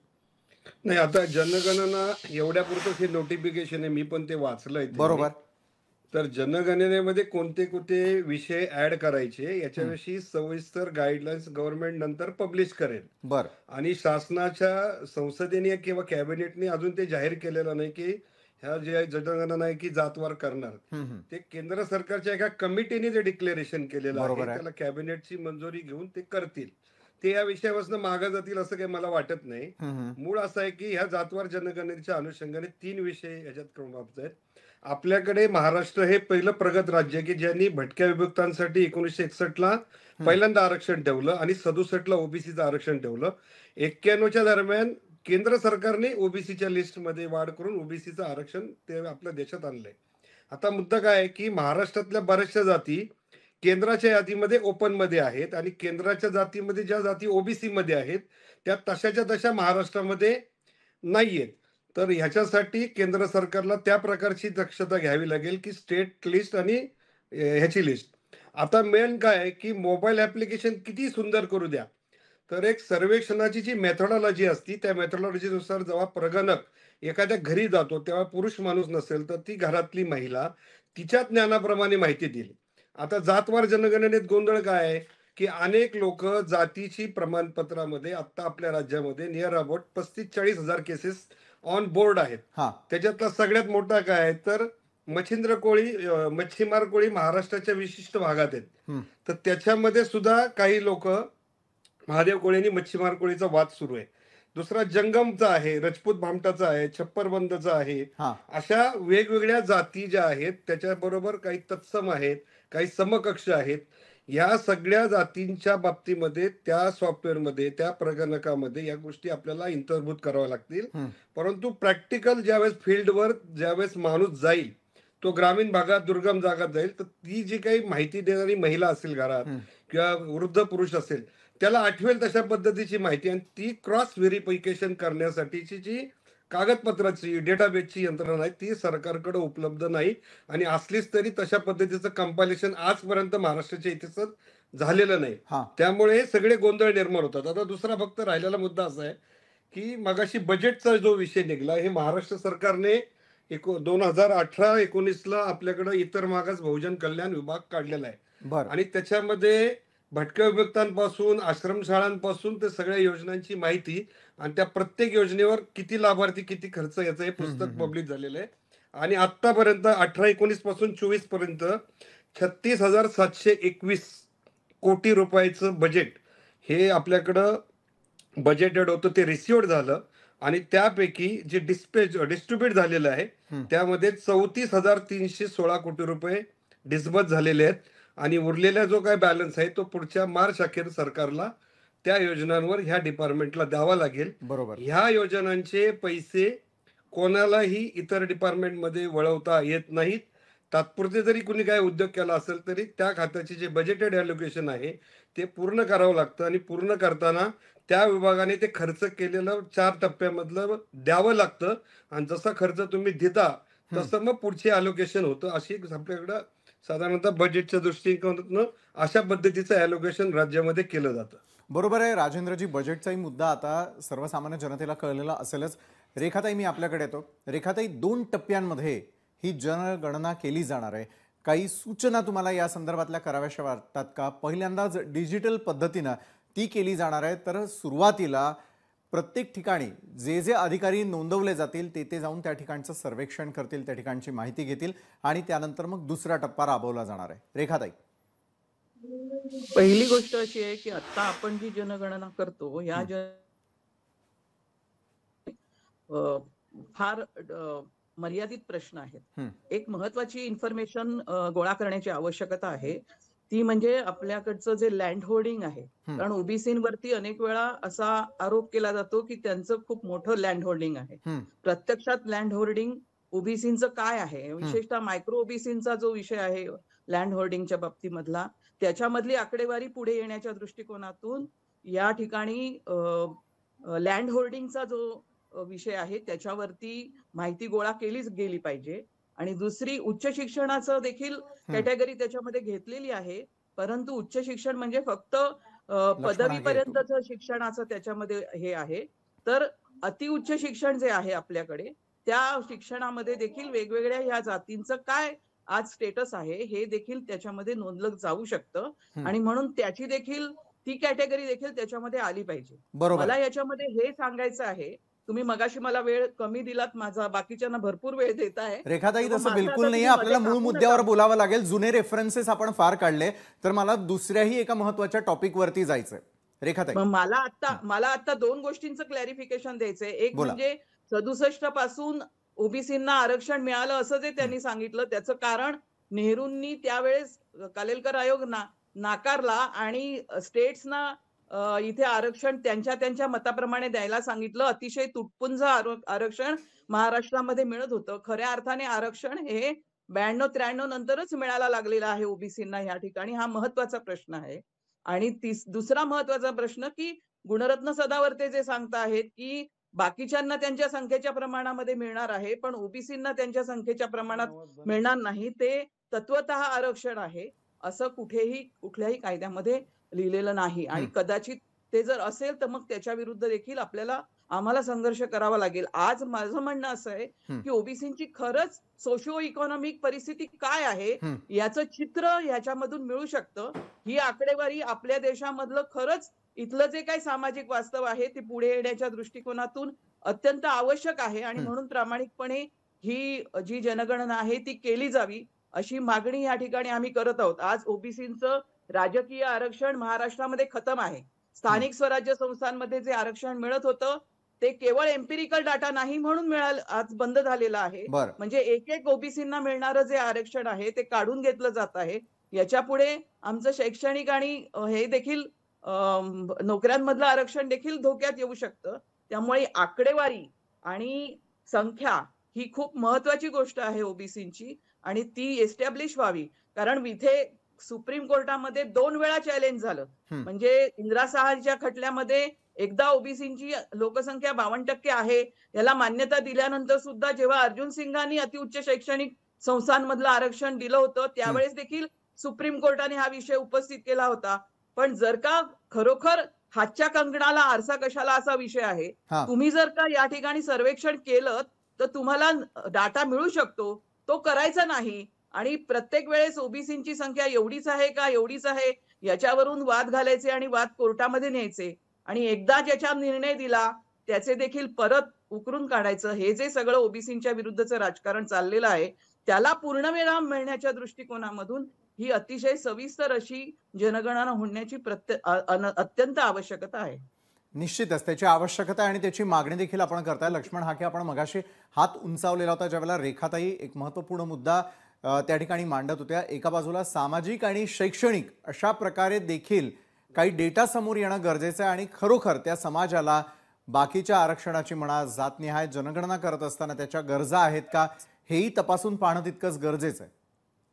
नाही, आता जनगणना एवढ्यापुरतंच हे नोटिफिकेशन आहे, मी पण ते वाचलंय.
बरोबर.
तर जनगणनेमध्ये कोणते कोणते विषय ऍड करायचे याच्याविषयी सविस्तर गाईडलाईन्स गव्हर्नमेंट नंतर पब्लिश करेल.
बर.
आणि शासनाच्या संसदेने किंवा कॅबिनेटने अजून ते जाहीर केलेलं नाही की ह्या जे जनगणना आहे की जातवार करणार. ते केंद्र सरकारच्या एका कमिटीने जे डिक्लेरेशन केलेलं आहे त्याला कॅबिनेटची मंजुरी घेऊन ते करतील. ते या विषयापासून मागे जातील असं काही मला वाटत नाही. मूळ असं आहे की ह्या जातवार जनगणनेच्या अनुषंगाने 3 विषय ह्याच्यात क्रमवारीत आहेत. आपल्याकडे महाराष्ट्र हे पहिलं प्रगत राज्य की ज्यांनी भटक्या विभक्तांसाठी 1961ला पहिल्यांदा आरक्षण ठेवलं आणि 67ला ओबीसीचं आरक्षण ठेवलं. 91च्या दरम्यान केंद्र सरकारने ओबीसीच्या लिस्टमध्ये वाढ करून ओबीसीचं आरक्षण ते आपल्या देशात आणलंय. आता मुद्दा काय आहे की महाराष्ट्रातल्या बऱ्याचशा जाती केंद्राच्या यादीमध्ये ओपन मध्ये आहेत आणि केंद्राच्या जातीमध्ये ज्या जाती ओबीसी मध्ये आहेत त्या तशाच्या तशा महाराष्ट्रामध्ये नाहीयेत. तर ह्याच्यासाठी केंद्र सरकारला त्या प्रकारची दक्षता घ्यावी लागेल की स्टेट लिस्ट आणि ह्याची लिस्ट. आता मेन काय आहे की मोबाईल ऍप्लिकेशन किती सुंदर करू द्या, तर एक सर्वेक्षणाची जी मेथोडॉलॉजी असती त्या मेथोडॉलॉजीनुसार जेव्हा प्रगणक एखाद्या घरी जातो तेव्हा पुरुष माणूस नसेल तर ती घरातली महिला तिच्या ज्ञानाप्रमाणे माहिती देईल. आता जातवार जनगणनेत गोंधळ काय आहे की अनेक लोक जातीची प्रमाणपत्रामध्ये आता आपल्या राज्यामध्ये नियर अबाउट 35-40 हजार केसेस ऑन बोर्ड आहेत. त्याच्यातला सगळ्यात मोठा काय आहे तर मच्छीमार कोळी महाराष्ट्राच्या विशिष्ट भागात आहेत. तर त्याच्यामध्ये सुद्धा काही लोक महादेव कोळी मच्छीमार कोळीचा वाद सुरू आहे. दुसरा जंगमचा आहे, राजपूत भामटाचा आहे, छप्परबंदचा आहे. अशा वेगवेगळ्या जाती ज्या आहेत त्याच्याबरोबर काही तत्सम आहेत, काही समकक्ष आहेत. या सगळ्या जातींच्या बाबतीमध्ये त्या सॉफ्टवेअरमध्ये त्या प्रगणकामध्ये या गोष्टी आपल्याला इंतर्भूत कराव्या लागतील. परंतु प्रॅक्टिकल ज्यावेळेस फील्डवर ज्यावेळेस माणूस जाईल, तो ग्रामीण भागात दुर्गम भागात जाईल, तर ती जी काही माहिती देणारी महिला असेल घरात किंवा वृद्ध पुरुष असेल त्याला आठवेल तशा पद्धतीची माहिती आणि ती क्रॉस व्हेरिफिकेशन करण्यासाठीची जी कागदपत्राची डेटाबेसची यंत्रणा आहे ती सरकारकडे उपलब्ध नाही. आणि असलीच तरी तशा पद्धतीचं कंपायलेशन आजपर्यंत महाराष्ट्राच्या इतिहासात झालेलं नाही. त्यामुळे सगळे गोंधळ निर्माण होतात. आता दुसरा फक्त राहिलेला मुद्दा असा आहे की मगाशी बजेटचा जो विषय निघाला, हे महाराष्ट्र सरकारने 2018-19ला आपल्याकडे इतर मागास बहुजन कल्याण विभाग काढलेला आहे. आणि त्याच्यामध्ये भटक्या विभक्तांपासून आश्रमशाळांपासून ते सगळ्या योजनांची माहिती आणि त्या प्रत्येक योजनेवर किती लाभार्थी किती खर्च याचं हे पुस्तक पब्लिश झालेलं आहे. आणि आतापर्यंत 18-19 पासून 24 पर्यंत 36,721 कोटी रुपयाचं बजेट हे आपल्याकडं बजेटेड होतं, ते रिसिव्ड झालं. आणि त्यापैकी जे डिस्ट्रीब्यूट झालेलं आहे त्यामध्ये 34,316 कोटी रुपये डिस्बर्स झालेले आहेत. आणि उरलेला जो काय बॅलन्स आहे तो पुढच्या मार्च अखेर सरकारला त्या योजनांवर ह्या डिपार्टमेंटला द्यावा लागेल.
बरोबर.
ह्या योजनांचे पैसे कोणालाही इतर डिपार्टमेंटमध्ये वळवता येत नाहीत. तात्पुरते जरी कुणी काय उद्योग केला असेल तरी त्या खात्याचे जे बजेटेड ॲलोकेशन आहे ते पूर्ण करावं लागतं. आणि पूर्ण करताना त्या विभागाने ते खर्च केलेलं 4 टप्प्यामधलं द्यावं लागतं. आणि जसा खर्च तुम्ही देता तसं मग पुढचे अलोकेशन होतं. अशी आपल्याकडं साधारणतः बजेटच्या दृष्टिकोनातून अशा पद्धतीचं ॲलोकेशन राज्यामध्ये केलं जातं.
बरोबर आहे राजेंद्रजी, बजेटचाही मुद्दा आता सर्वसामान्य जनतेला कळलेला असेलच. रेखाताई, मी आपल्याकडे येतो. रेखाताई, 2 टप्प्यांमध्ये ही जनगणना केली जाणार आहे. काही सूचना तुम्हाला या संदर्भातल्या कराव्याशा वाटतात का? पहिल्यांदाच डिजिटल पद्धतीनं ती केली जाणार आहे, तर सुरुवातीला प्रत्येक ठिकाणी जे जे अधिकारी नोंदवले जातील ते जाऊन त्या ठिकाणचं सर्वेक्षण करतील, त्या ठिकाणची माहिती घेतील आणि त्यानंतर मग दुसरा टप्पा राबवला जाणार आहे. रेखाताई,
पहिली गोष्ट अशी आहे की आता आपण जी जनगणना करतो या फार मर्यादित प्रश्न आहेत. एक महत्वाची इन्फॉर्मेशन गोळा करण्याची आवश्यकता आहे, ती म्हणजे आपल्याकडचं जे लँड होल्डिंग आहे. कारण ओबीसीवरती अनेक वेळा असा आरोप केला जातो की त्यांचं खूप मोठं लँड होल्डिंग आहे. प्रत्यक्षात लँड होल्डिंग ओबीसीचं काय आहे, विशेषतः मायक्रो ओबीसीचा जो विषय आहे लँड होल्डिंगच्या बाबतीमधला, त्याच्यामधली आकडेवारी पुढे येण्याच्या दृष्टिकोनातून या ठिकाणी लँड होल्डिंगचा जो विषय आहे त्याच्यावरती माहिती गोळा केलीच गेली पाहिजे. आणि दुसरी, उच्च शिक्षणाचं देखील कॅटेगरी त्याच्यामध्ये घेतलेली आहे, परंतु उच्च शिक्षण म्हणजे फक्त पदवीपर्यंतचं शिक्षणाचं त्याच्यामध्ये हे आहे. तर अतिउच्च शिक्षण जे आहे आपल्याकडे, त्या शिक्षणामध्ये देखील वेगवेगळ्या ह्या जातींचं काय आज स्टेटस आहे हे देखील त्याच्यामध्ये नोंदलं जाऊ शकतं. आणि म्हणून त्याची देखील ती कॅटेगरी देखील त्याच्यामध्ये आली पाहिजे. मला याच्यामध्ये हे सांगायचं आहे, तुम्ही मगाशी मला वेळ कमी दिलात, माझा बाकीच्यांना भरपूर वेळ देत आहे.
रेखाताई, तसं बिलकुल नाही, आपल्याला मूळ मुद्द्यावर बोलावं लागेल. जुने रेफरन्सेस आपण फार काढले, तर मला दुसऱ्याही एका महत्वाच्या टॉपिक वरती जायचंय. रेखाताई,
मला आता 2 गोष्टींचं क्लॅरिफिकेशन द्यायचंय. एक म्हणजे 67 पासून ओबीसींना आरक्षण मिळालं असं जे त्यांनी सांगितलं, त्याचं कारण नेहरूंनी त्यावेळेस कालेलकर आयोग नाकारला आणि स्टेट्सना इथे आरक्षण त्यांच्या मताप्रमाणे द्यायला सांगितलं. अतिशय तुटपुंज आरक्षण महाराष्ट्रामध्ये मिळत होतं. खऱ्या अर्थाने आरक्षण हे 92-93 नंतरच मिळायला लागलेलं आहे ओबीसींना या ठिकाणी. हा महत्वाचा प्रश्न आहे. आणि दुसरा महत्वाचा प्रश्न की गुणरत्न सदावर्ते जे सांगता आहेत की बाकीच्यांना त्यांच्या संख्येच्या प्रमाणामध्ये मिळणार आहे, पण ओबीसींना त्यांच्या संख्येच्या प्रमाणात मिळणार नाही, ते तत्वतः आरक्षण आहे असं कुठल्याही कायद्यामध्ये लिहिलेलं नाही. आणि कदाचित ते जर असेल तर मग त्याच्या विरुद्ध देखील आम्हाला संघर्ष करावा लागेल. आज माझं म्हणणं असं आहे की ओबीसींची खरंच सोशिओ इकॉनॉमिक परिस्थिती काय आहे याचं चित्र ह्याच्यामधून मिळू शकतं. ही आकडेवारी आपल्या देशामधलं खरंच इथलं जे काही सामाजिक वास्तव आहे ते पुढे येण्याच्या दृष्टिकोनातून अत्यंत आवश्यक आहे. आणि म्हणून प्रामाणिकपणे ही जी जनगणना आहे ती केली जावी अशी मागणी या ठिकाणी आम्ही करत आहोत. आज ओबीसींचं राजकीय आरक्षण महाराष्ट्रामध्ये खतम आहे. स्थानिक स्वराज्य संस्थांमध्ये जे आरक्षण मिळत होतं ते केवळ एम्पिरिकल डाटा नाही म्हणून आज बंद झालेलं आहे. म्हणजे एक ओबीसींना मिळणारं जे आरक्षण आहे ते काढून घेतलं जात आहे. याच्या पुढे आमचं शैक्षणिक आणि हे देखील नोकऱ्यांमधलं आरक्षण देखील धोक्यात येऊ शकतं. त्यामुळे आकडेवारी आणि संख्या ही खूप महत्वाची गोष्ट आहे ओबीसींची आणि ती एस्टॅब्लिश व्हावी. कारण इथे सुप्रीम कोर्टामध्ये 2 वेळा चॅलेंज झालं. म्हणजे इंदिरा सहाच्या खटल्यामध्ये एकदा ओबीसींची लोकसंख्या 52% आहे याला मान्यता दिल्यानंतर सुद्धा जेव्हा अर्जुन सिंगांनी अतिउच्च शैक्षणिक संस्थांमधलं आरक्षण दिलं होतं त्यावेळेस देखील सुप्रीम कोर्टाने हा विषय उपस्थित केला होता. पण जर का खरोखर हातच्या कंगणाला आरसा कशाला असा विषय आहे, तुम्ही जर का या ठिकाणी सर्वेक्षण केलं तर तुम्हाला डाटा मिळू शकतो, तो करायचा नाही. आणि प्रत्येक वेळेस ओबीसींची संख्या एवढीच आहे का एवढीच आहे याच्यावरून वाद घालायचे आणि वाद कोर्टामध्ये न्यायचे आणि एकदा ज्याचा निर्णय दिला त्याचे देखील परत उकरून काढायचं, हे जे सगळं ओबीसींच्या विरुद्धचं राजकारण चाललेलं आहे त्याला पूर्णविराम मिळण्याच्या दृष्टिकोनामधून ही अतिशय सविस्तर अशी जनगणना होण्याची अत्यंत आवश्यकता आहे.
निश्चितच त्याची आवश्यकता आणि त्याची मागणी देखील आपण करताय. लक्ष्मण हाके, आपण मगाशी हात उंचावलेला होता ज्यावेळेला रेखाताई एक महत्त्वपूर्ण मुद्दा त्या ठिकाणी मांडत होत्या. एका बाजूला सामाजिक आणि शैक्षणिक अशा प्रकारे देखील काही डेटा समोर येणं गरजेचं आहे आणि खरोखर त्या समाजाला बाकीच्या आरक्षणाची म्हणा, जातनिहाय जनगणना करत असताना त्याच्या गरजा आहेत का हेही तपासून पाहणं तितकंच गरजेचं आहे.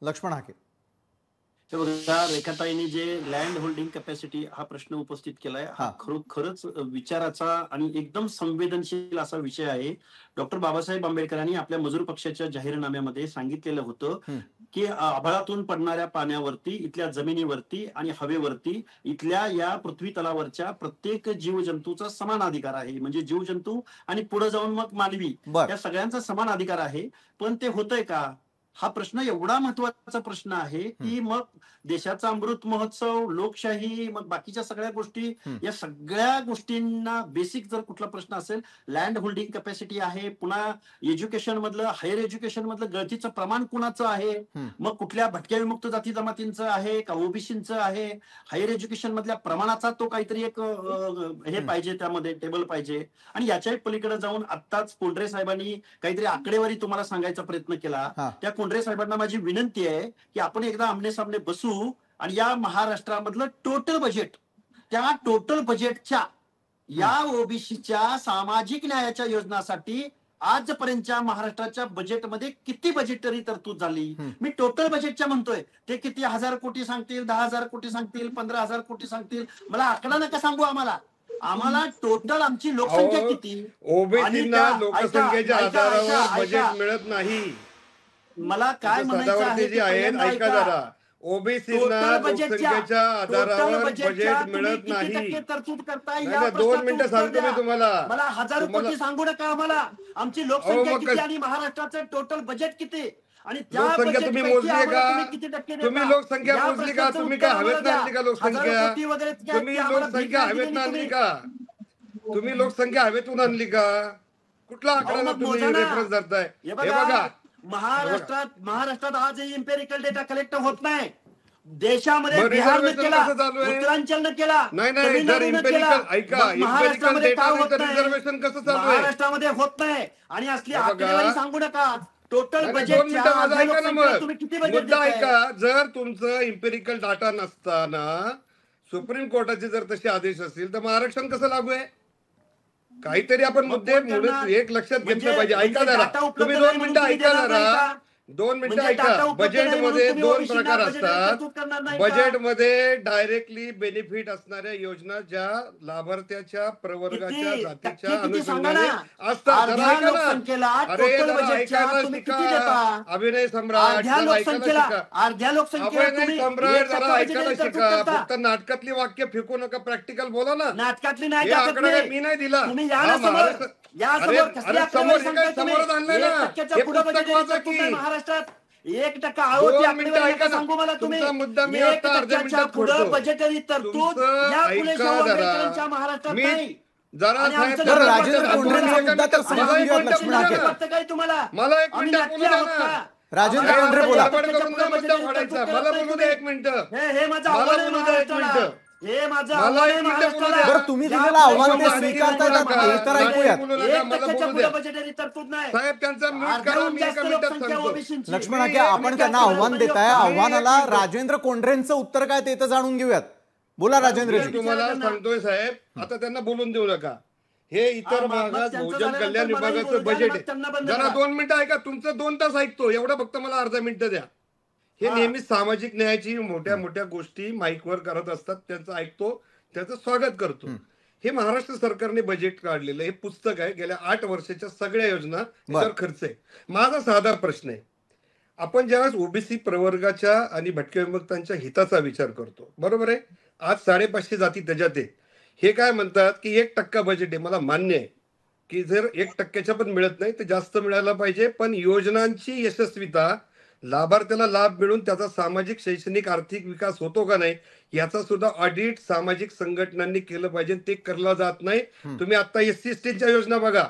लक्ष्मण हाके,
हे बघा, रेखाताईंनी जे लँड होल्डिंग कॅपॅसिटी हा प्रश्न उपस्थित केलाय, हा खरोखरच विचाराचा आणि एकदम संवेदनशील असा विषय आहे. डॉक्टर बाबासाहेब आंबेडकरांनी आपल्या मजूर पक्षाच्या जाहीरनाम्यामध्ये सांगितलेलं होतं की आभाळातून पडणाऱ्या पाण्यावरती, इथल्या जमिनीवरती आणि हवेवरती, इथल्या या पृथ्वी तलावरच्या प्रत्येक जीवजंतूचा समान अधिकार आहे. म्हणजे जीवजंतू आणि पुढे जाऊन मग मानवी, या सगळ्यांचा समान अधिकार आहे. पण ते होतंय का? हा प्रश्न एवढा महत्वाचा प्रश्न आहे की मग देशाचा अमृत महोत्सव, लोकशाही, मग बाकीच्या सगळ्या गोष्टी, या सगळ्या गोष्टींना बेसिक जर कुठला प्रश्न असेल, लँड होल्डिंग कॅपॅसिटी आहे, पुन्हा एज्युकेशन मधलं, हायर एज्युकेशन मधलं गळतीचं प्रमाण कुणाचं आहे, मग कुठल्या भटक्या विमुक्त जाती जमातींचं आहे का ओबीसीचं आहे, हायर एज्युकेशन मधल्या प्रमाणाचा तो काहीतरी एक हे पाहिजे, त्यामध्ये टेबल पाहिजे. आणि याच्याही पलीकडे जाऊन आत्ताच कोंढरे साहेबांनी काहीतरी आकडेवारी तुम्हाला सांगायचा प्रयत्न केला. त्या कोंढरे साहेबांना माझी विनंती आहे की आपण एकदा आमने सामने बसू आणि या महाराष्ट्रामधलं टोटल बजेट, त्या टोटल बजेटच्या या ओबीसीच्या सामाजिक न्यायाच्या योजनासाठी आजपर्यंतच्या महाराष्ट्राच्या बजेटमध्ये किती बजेटरी तरतूद झाली, मी टोटल बजेटच्या म्हणतोय, ते किती 1000 कोटी सांगतील, 10,000 कोटी सांगतील, 15,000 कोटी सांगतील, मला आकडा नका सांगू आम्हाला टोटल आमची लोकसंख्या किती.
ओबीसींना लोकसंख्येच्या आधारावर बजेट मिळत नाही.
मला काय म्हणायचं आहे,
ऐका जरा, ओबीसींना लोकसंख्येच्या आधारावर बजेट मिळत नाही.
तरतूद करताय,
2 मिनिटं सांगतो मी तुम्हाला.
मला 1000 कोटी सांगू नका आम्हाला. आमची लोकसंख्या किती आणि महाराष्ट्राचं टोटल बजेट किती आणि त्या
लोकसंख्या तुम्ही मोजली का?
किती टक्के
तुम्ही लोकसंख्या मोजली का? तुम्ही काय हवेत आणली का लोकसंख्या? तुम्ही लोकसंख्या हवेत आणली का? तुम्ही लोकसंख्या हवेतून आणली का? कुठला आकडा तुम्ही रेफरन्स धरताय? हे बघा,
महाराष्ट्रात आजही इम्पेरिकल डेटा कलेक्ट होत नाही. देशामध्ये बिहारनं केला, उत्तरांचलनं केला, तमिळनाडूनं केला, महाराष्ट्रामध्ये काय होत नाही? महाराष्ट्रामध्ये होत नाही. आणि असली आकडेवारी सांगू नका. टोटल बजेट तुम्ही किती बजेट
ऐका, जर तुमचं इम्पेरिकल डाटा नसताना सुप्रीम कोर्टाचे जर तसे आदेश असतील तर महाराष्ट्र कसं लागू आहे? काहीतरी आपण मुद्दे एक लक्षात घेतलं पाहिजे. ऐका जरा, तुम्ही 2 मिनिटं ऐका जरा, 2 मिनिटं ऐका. बजेटमध्ये 2 प्रकार असतात. बजेटमध्ये डायरेक्टली बेनिफिट असणाऱ्या योजना ज्या लाभार्थ्याच्या प्रवर्गाच्या जातीच्या अनुषंगाने असतात. जरा ऐका ना, अरे ऐकायला शिका. अभिनय सम्राट, अभिनय सम्राट, जरा ऐकायला शिका. फक्त नाटकातली वाक्य फेकू नका, प्रॅक्टिकल बोला ना.
नाटकातली
नाही, आकडा मी नाही दिला. समोर आणलंय ना, हे पुस्तक वाचा की.
1% सांगू मला तुम्ही.
मुद्दा मी आता अर्ध्या मिनिटात फोडतो.
बजेटरी तरतूद या फुले शाहू आंबेडकरांच्या महाराष्ट्रात नाही.
जरा
राजेंद्र कोंढरे मुद्दा तर समजून घ्या लक्ष्मण
काय तुम्हाला.
मला 1 मिनिट बोलू द्या ना.
राजेंद्र कोंढरे बोला.
मुद्दा फोडायचा मला बोलू दे 1 मिनिट.
हे माझं आव्हान आहे महाराष्ट्राला. हे माझं आव्हान आहे महाराष्ट्राला.
बरं, तुम्ही दिलेलं आव्हान ते स्वीकारताय का? हे तर ऐकूयात.
1% पुढे बजेटरी तरतूद नाही.
साहेब त्यांचा म्यूट करा, मी 1 मिनिटात सांगतो.
लक्ष्मण हाके, आपण त्यांना आव्हान देताय. आव्हानाला राजेंद्र कोंढरेंचं उत्तर काय ते तर जाणून घेऊयात. बोला राजेंद्रजी.
तुम्हाला सांगतोय साहेब, आता त्यांना बोलून देऊ नका. हे इतर भागात भोजन कल्याण विभागाचं बजेट आहे. जरा 2 मिनिटं ऐका. तुमचं 2 तास ऐकतो, एवढं फक्त मला अर्धा मिनिटं द्या. हे नेहमी सामाजिक न्यायाची मोठ्या मोठ्या गोष्टी माईकवर करत असतात, त्यांचं ऐकतो, त्याचं स्वागत करतो. हे महाराष्ट्र सरकारने बजेट काढलेलं हे पुस्तक आहे. गेल्या 8 वर्षाच्या सगळ्या योजना त्याच्यावर खर्च आहे. माझा साधा प्रश्न आहे, आपण ज्यावेळेस ओबीसी प्रवर्गाच्या आणि भटक्या विमुक्तांच्या हिताचा विचार करतो, बरोबर आहे, आज 550 जाती त्याच्यात आहे. हे काय म्हणतात की 1% बजेट आहे. मला मान्य आहे की जर 1%च्या पण मिळत नाही तर जास्त मिळायला पाहिजे. पण योजनांची यशस्वीता, लाभार्थ्याला लाभ मिळून त्याचा सामाजिक, शैक्षणिक, आर्थिक विकास होतो का नाही याचा सुद्धा ऑडिट सामाजिक संघटनांनी केलं पाहिजे. ते केलं जात नाही. तुम्ही आता SC/STच्या योजना बघा,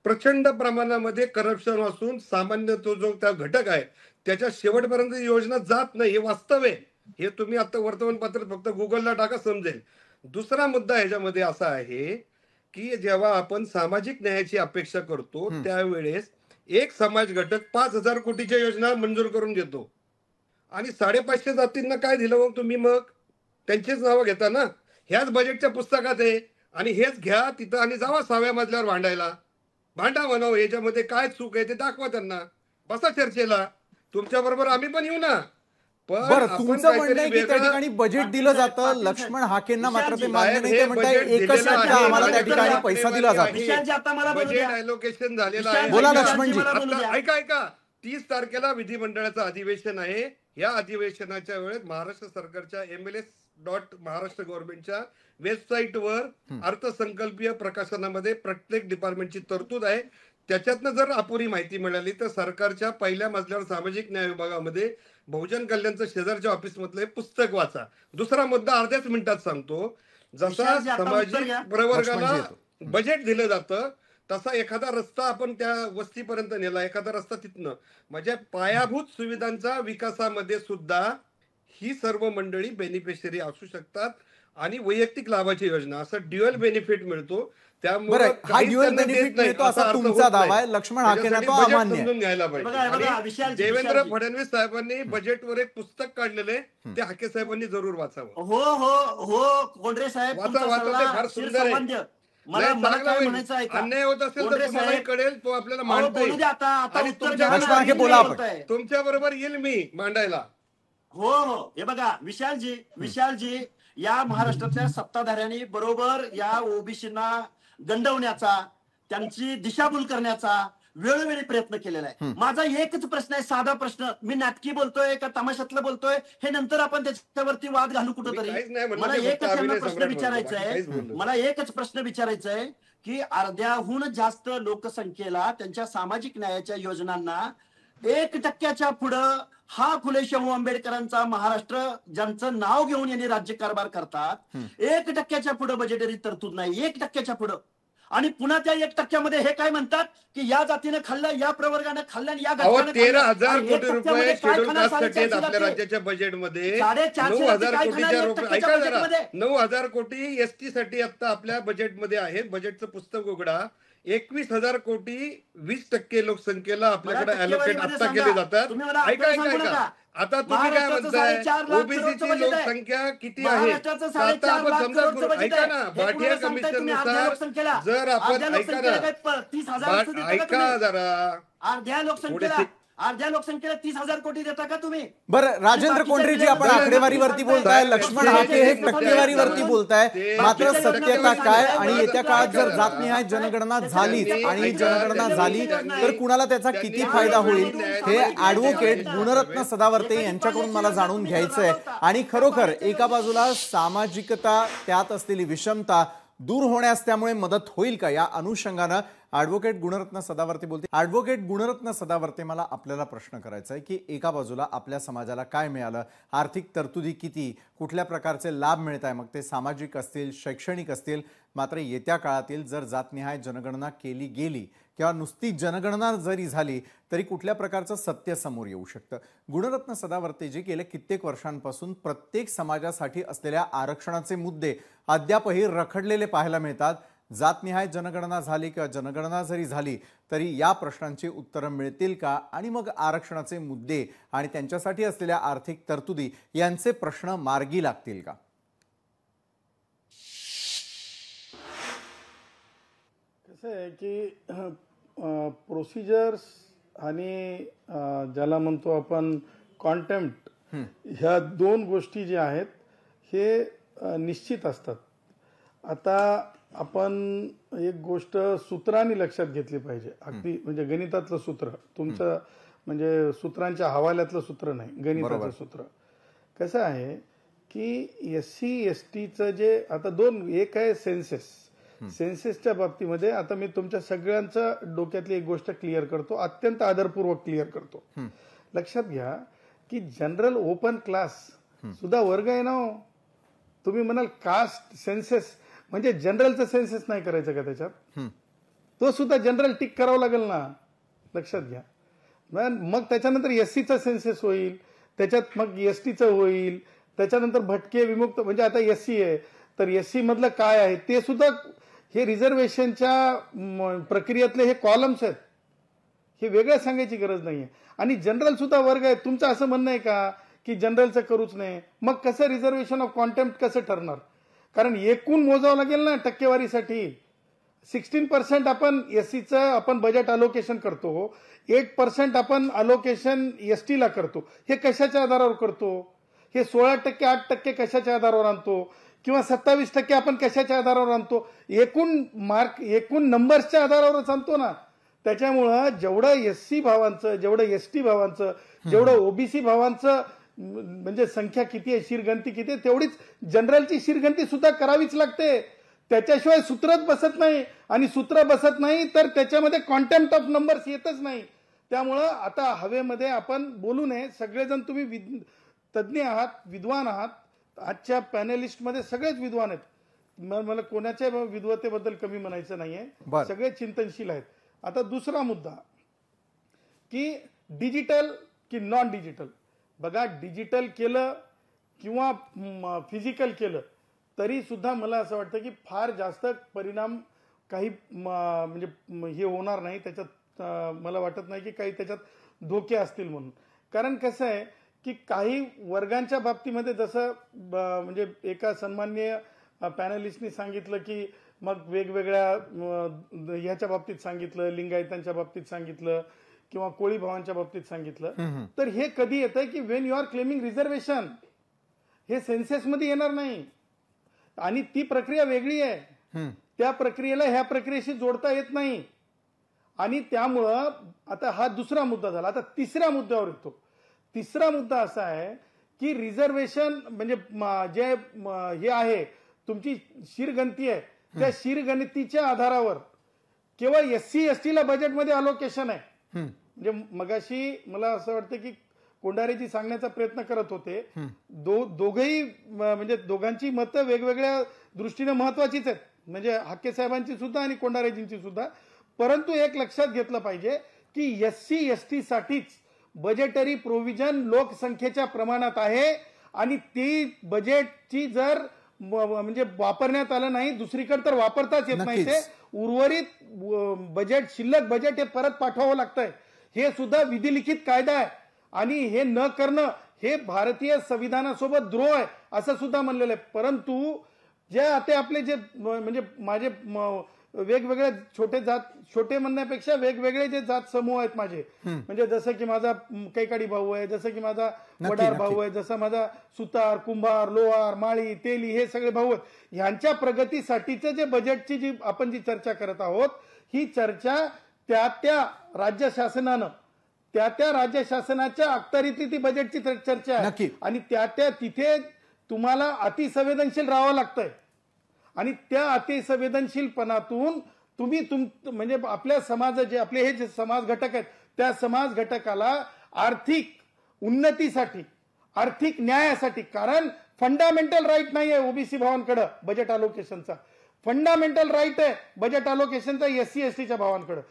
प्रचंड प्रमाणामध्ये करप्शन असून सामान्य तो जो त्या घटक आहे त्याच्या शेवटपर्यंत योजना जात नाही. हे वास्तव आहे. हे तुम्ही आता वर्तमानपत्रात फक्त गुगलला टाका, समजेल. दुसरा मुद्दा ह्याच्यामध्ये असा आहे की जेव्हा आपण सामाजिक न्यायाची अपेक्षा करतो त्यावेळेस एक समाज घटक 5,000 कोटीच्या योजना मंजूर करून घेतो आणि 550 जातींना काय दिलं मग तुम्ही? मग त्यांचीच नावं घेता ना. ह्याच बजेटच्या पुस्तकात आहे आणि हेच घ्या तिथं आणि जावा 6व्या मजल्यावर भांडायला. भांडा म्हणावं, याच्यामध्ये काय चूक आहे ते दाखवा त्यांना. बसा चर्चेला, तुमच्या बरोबर आम्ही पण येऊ ना.
बरं, तुमचं म्हणणं आहे की त्या ठिकाणी बजेट दिलं जातं, लक्ष्मण हाकेंना मात्र ते मान्य नाही, ते म्हणताय 1% आम्हाला त्या ठिकाणी पैसा दिला जातो.
बजेट अलोकेशन झालेलं आहे.
बोला लक्ष्मणजी.
ऐका 30 तारखेला विधिमंडळाचं अधिवेशन आहे. या अधिवेशनाच्या वेळेस महाराष्ट्र सरकारच्या MLS.महाराष्ट्र गव्हर्नमेंटच्या वेबसाईटवर अर्थसंकल्पीय प्रकाशनामध्ये प्रत्येक डिपार्टमेंटची तरतूद आहे. त्याच्यातनं जर अपुरी माहिती मिळाली तर सरकारच्या पहिल्या मजल्यावर सामाजिक न्याय विभागामध्ये बहुजन कल्याणचं शेजारच्या ऑफिस मधलं पुस्तक वाचा. दुसरा मुद्दा अर्ध्याच मिनिटात सांगतो. जसा सामाजिक प्रवर्गाला बजेट दिलं जातं तसा एखादा रस्ता आपण त्या वस्तीपर्यंत नेला, एखादा रस्ता तिथनं, म्हणजे पायाभूत सुविधांच्या विकासामध्ये सुद्धा ही सर्व मंडळी बेनिफिशरी असू शकतात आणि वैयक्तिक लाभाची योजना असं ड्युअल बेनिफिट मिळतो. त्यामुळे
हा ड्युअल बेनिफिट मिळतो असा तुमचा दावा आहे. लक्ष्मण हाकेंना तो अमान्य आहे.
समजून घ्यायला पाहिजे. देवेंद्र फडणवीस साहेबांनी बजेटवर एक पुस्तक काढलेले, ते हाके साहेबांनी जरूर वाचावं.
हो कोंढरे साहेब,
वाचा, ते फार सुंदर आहे. अन्याय होत असेल तर तुम्हालाही कळेल, तो आपल्याला मांडता येईल. तुमच्या बरोबर येईल मी मांडायला.
हो हे बघा विशालजी या महाराष्ट्रातल्या सत्ताधाऱ्यांनी बरोबर या ओबीसींना गंडवण्याचा, त्यांची दिशाभूल करण्याचा वेळोवेळी प्रयत्न केलेला आहे. माझा एकच प्रश्न आहे, साधा प्रश्न. मी नाटकी बोलतोय का तमाशातलं बोलतोय हे नंतर आपण त्याच्यावरती वाद घालू कुठंतरी. मला एकच प्रश्न विचारायचा आहे की अर्ध्याहून जास्त लोकसंख्येला त्यांच्या सामाजिक न्यायाच्या योजनांना 1% पुढं हा फुले शाहू आंबेडकरांचा महाराष्ट्र ज्यांचं नाव घेऊन यांनी राज्यकारभार करतात, 1% पुढे बजेटरी तरतूद नाही, 1% पुढे. आणि पुन्हा त्या 1% हे काय म्हणतात की या जातीने खाल्लं, या प्रवर्गाने खाल्लं, या
13,000 कोटी रुपये शेड्यूल कास्टसाठी आपल्या राज्याच्या बजेटमध्ये. 9,000 कोटीच्या रुपये, ऐका जरा, 9,000 कोटी एसटी साठी आता आपल्या बजेटमध्ये आहेत. बजेटचं पुस्तक उघडा. 21,000 कोटी 20% लोकसंख्येला आपल्याकडे अलोकेट आता केले जातात. ऐका आता तुम्ही काय म्हणताय, ओबीसीची लोकसंख्या किती आहे आता आपण समजा. ऐका ना, भाटिया कमिशननुसार जर आपण ऐका जरा,
अर्ध्या लोकसंख्येला 30,000 कोटी देता का तुम्ही?
बरं राजेंद्र कोंढरेजी, आपण आकडेवारीवरती बोलताय, लक्ष्मण हाके हे टक्केवारीवरती बोलताय, मात्र सत्यता काय आणि येत्या काळात जर जातनिहाय जनगणना झाली आणि जनगणना झाली तर कुणाला त्याचा किती फायदा होईल हे ॲडव्होकेट गुणरत्न सदावर्ते यांच्याकडून मला जाणून घ्यायचंय. आणि खरोखर एका बाजूला सामाजिकता, त्यात असलेली विषमता दूर होण्यास त्यामुळे मदत होईल का, या अनुषंगानं ॲडव्होकेट गुणरत्न सदावर्ते बोलते. ॲडव्होकेट गुणरत्न सदावर्ते, मला आपल्याला प्रश्न करायचा आहे की एका बाजूला आपल्या समाजाला काय मिळालं, आर्थिक तरतुदी किती, कुठल्या प्रकारचे लाभ मिळत आहे, मग ते सामाजिक असतील, शैक्षणिक असतील, मात्र येत्या काळातील जर जातनिहाय जनगणना केली गेली किंवा नुसती जनगणना जरी झाली तरी कुठल्या प्रकारचं सत्य समोर येऊ शकतं. गुणरत्न सदावर्तेजी गेल्या कित्येक वर्षांपासून प्रत्येक समाजासाठी असलेल्या आरक्षणाचे मुद्दे अद्यापही रखडलेले पाहायला मिळतात. जातनिहाय जनगणना झाली किंवा जनगणना जरी झाली तरी या प्रश्नांची उत्तरं मिळतील का, आणि मग आरक्षणाचे मुद्दे आणि त्यांच्यासाठी असलेल्या आर्थिक तरतुदी यांचे प्रश्न मार्गी लागतील का?
कसं आहे की प्रोसिजर्स आणि ज्याला म्हणतो आपण कॉन्टेम्प्ट, ह्या दोन गोष्टी ज्या आहेत हे निश्चित असतात. आता आपण एक गोष्ट सूत्रांनी लक्षात घेतली पाहिजे. अगदी म्हणजे गणितातलं सूत्र, तुमचं म्हणजे सूत्रांच्या हवाल्यातलं सूत्र नाही, गणिताचं सूत्र. कसं आहे की SC STचं जे आता एक आहे सेन्सेसच्या बाबतीमध्ये. आता मी तुमच्या सगळ्यांचं डोक्यातली एक गोष्ट क्लिअर करतो, अत्यंत आदरपूर्वक क्लिअर करतो. लक्षात घ्या की जनरल ओपन क्लास सुद्धा वर्ग आहे ना. तुम्ही म्हणाल कास्ट सेन्सेस म्हणजे जनरलचं सेन्सेस नाही करायचं का त्याच्यात? तो सुद्धा जनरल टिक करावं लागेल ना, लक्षात घ्या. मग त्याच्यानंतर SCचं सेन्सेस होईल, त्याच्यात मग STचं होईल, त्याच्यानंतर भटके विमुक्त, म्हणजे आता SC आहे तर SC मधलं काय आहे ते सुद्धा, हे रिझर्वेशनच्या प्रक्रियेतले हे कॉलम्स आहेत, हे वेगळं सांगायची गरज नाहीये. आणि जनरल सुद्धा वर्ग आहे. तुमचं असं म्हणणं आहे का की जनरलचं करूच नाही? मग कसं रिझर्वेशन ऑफ कॉन्टेम्प्ट कसं ठरणार? कारण एकूण मोजावं लागेल ना टक्केवारीसाठी. 16% आपण एससीचं आपण बजेट अलोकेशन करतो, 8% आपण अलोकेशन एसटीला करतो. हे कशाच्या आधारावर करतो? हे 16% 8% कशाच्या आधारावर आणतो किंवा 27% आपण कशाच्या आधारावर आणतो? एकूण नंबर्सच्या आधारावरच आणतो ना. त्याच्यामुळं जेवढं एससी भावांचं, जेवढं एसटी भावांचं, जेवढं ओबीसी भावांचं म्हणजे संख्या किती आहे, शिरगंती किती आहे, तेवढीच जनरलची शिरगंती सुद्धा करावीच लागते. त्याच्याशिवाय सूत्रच बसत नाही, आणि सूत्र बसत नाही तर त्याच्यामध्ये कॉन्टेम्प्ट ऑफ नंबर्स येतच नाही. त्यामुळं आता हवेमध्ये आपण बोलू नये. सगळेजण तुम्ही तज्ज्ञ आहात, विद्वान आहात. आजच्या पॅनलिस्टमध्ये सगळेच विद्वान आहेत. मला कोणाच्या विद्वतेबद्दल कमी म्हणायचं नाहीये, सगळे चिंतनशील आहेत. आता दुसरा मुद्दा की डिजिटल की नॉन डिजिटल. बघा, डिजिटल केलं किंवा फिजिकल केलं तरी सुद्धा मला असं वाटतं की फार जास्त परिणाम काही म्हणजे हे होणार नाही. त्याच्यात मला वाटत नाही की काही त्याच्यात धोके असतील म्हणून. कारण कसं आहे की काही वर्गांच्या बाबतीमध्ये जसं म्हणजे एका सन्माननीय पॅनलिस्टनी सांगितलं की मग वेगवेगळ्या ह्याच्या बाबतीत सांगितलं, लिंगायतांच्या बाबतीत सांगितलं किंवा कोळी भावांच्या बाबतीत सांगितलं. तर हे कधी येतंय की when you are claiming reservation, हे सेन्सेसमध्ये येणार नाही आणि ती प्रक्रिया वेगळी आहे. त्या प्रक्रियेला ह्या प्रक्रियेशी जोडता येत नाही. आणि त्यामुळं आता हा दुसरा मुद्दा झाला. आता तिसऱ्या मुद्द्यावर येतो. तिसरा मुद्दा असा आहे की रिझर्वेशन म्हणजे जे हे आहे, तुमची शिरगंती आहे, त्या शिरगणतीच्या आधारावर केवळ एससी एसटीला बजेटमध्ये अलोकेशन आहे. म्हणजे मगाशी मला असं वाटतं की कोंडारेजी सांगण्याचा प्रयत्न करत होते, दोघंही म्हणजे दोघांची मतं वेगवेगळ्या दृष्टीने महत्वाचीच आहेत, म्हणजे हाके साहेबांची सुद्धा आणि कोंडारेजींची सुद्धा. परंतु एक लक्षात घेतलं पाहिजे की एससी एसटी साठीच बजेटरी प्रोव्हिजन लोकसंख्येच्या प्रमाणात आहे आणि ती बजेटची जर म्हणजे वापरण्यात आलं नाही, दुसरीकडे तर वापरताच येत नाही. ते उर्वरित बजेट, शिल्लक बजेट हे परत पाठवावं लागतंय. हे सुद्धा विधिलिखित कायदा आहे आणि हे न करणं हे भारतीय संविधानासोबत द्रोह आहे असं सुद्धा म्हणलेलं आहे. परंतु जे आता आपले जे म्हणजे माझे वेगवेगळे छोटे म्हणण्यापेक्षा वेगवेगळे जे जात समूह आहेत माझे, म्हणजे जसं की माझा कैकाडी भाऊ आहे, जसं की माझा वडार भाऊ आहे, जसं माझा सुतार, कुंभार, लोहार, माळी, तेली, हे सगळे भाऊ आहेत. ह्यांच्या प्रगतीसाठीचं जे बजेटची जी आपण जी चर्चा करत आहोत, ही चर्चा त्या राज्य शासनानं, त्या राज्य शासनाच्या अखत्यारीतली ती बजेटची चर्चा आहे आणि तिथे तुम्हाला अतिसंवेदनशील राहावं लागतंय. आणि त्या अतिसंवेदनशीलपणातून तुम्ही म्हणजे आपल्या समाज जे आपले हे जे समाज घटक आहेत, त्या समाज घटकाला आर्थिक उन्नतीसाठी, आर्थिक न्यायासाठी, कारण फंडामेंटल राईट नाही आहे ओबीसी भावांकडे बजेट अलोकेशनचा, फंडामेंटल राईट आहे बजेट अलोकेशनचा एससी एसटीच्या भावांकडे.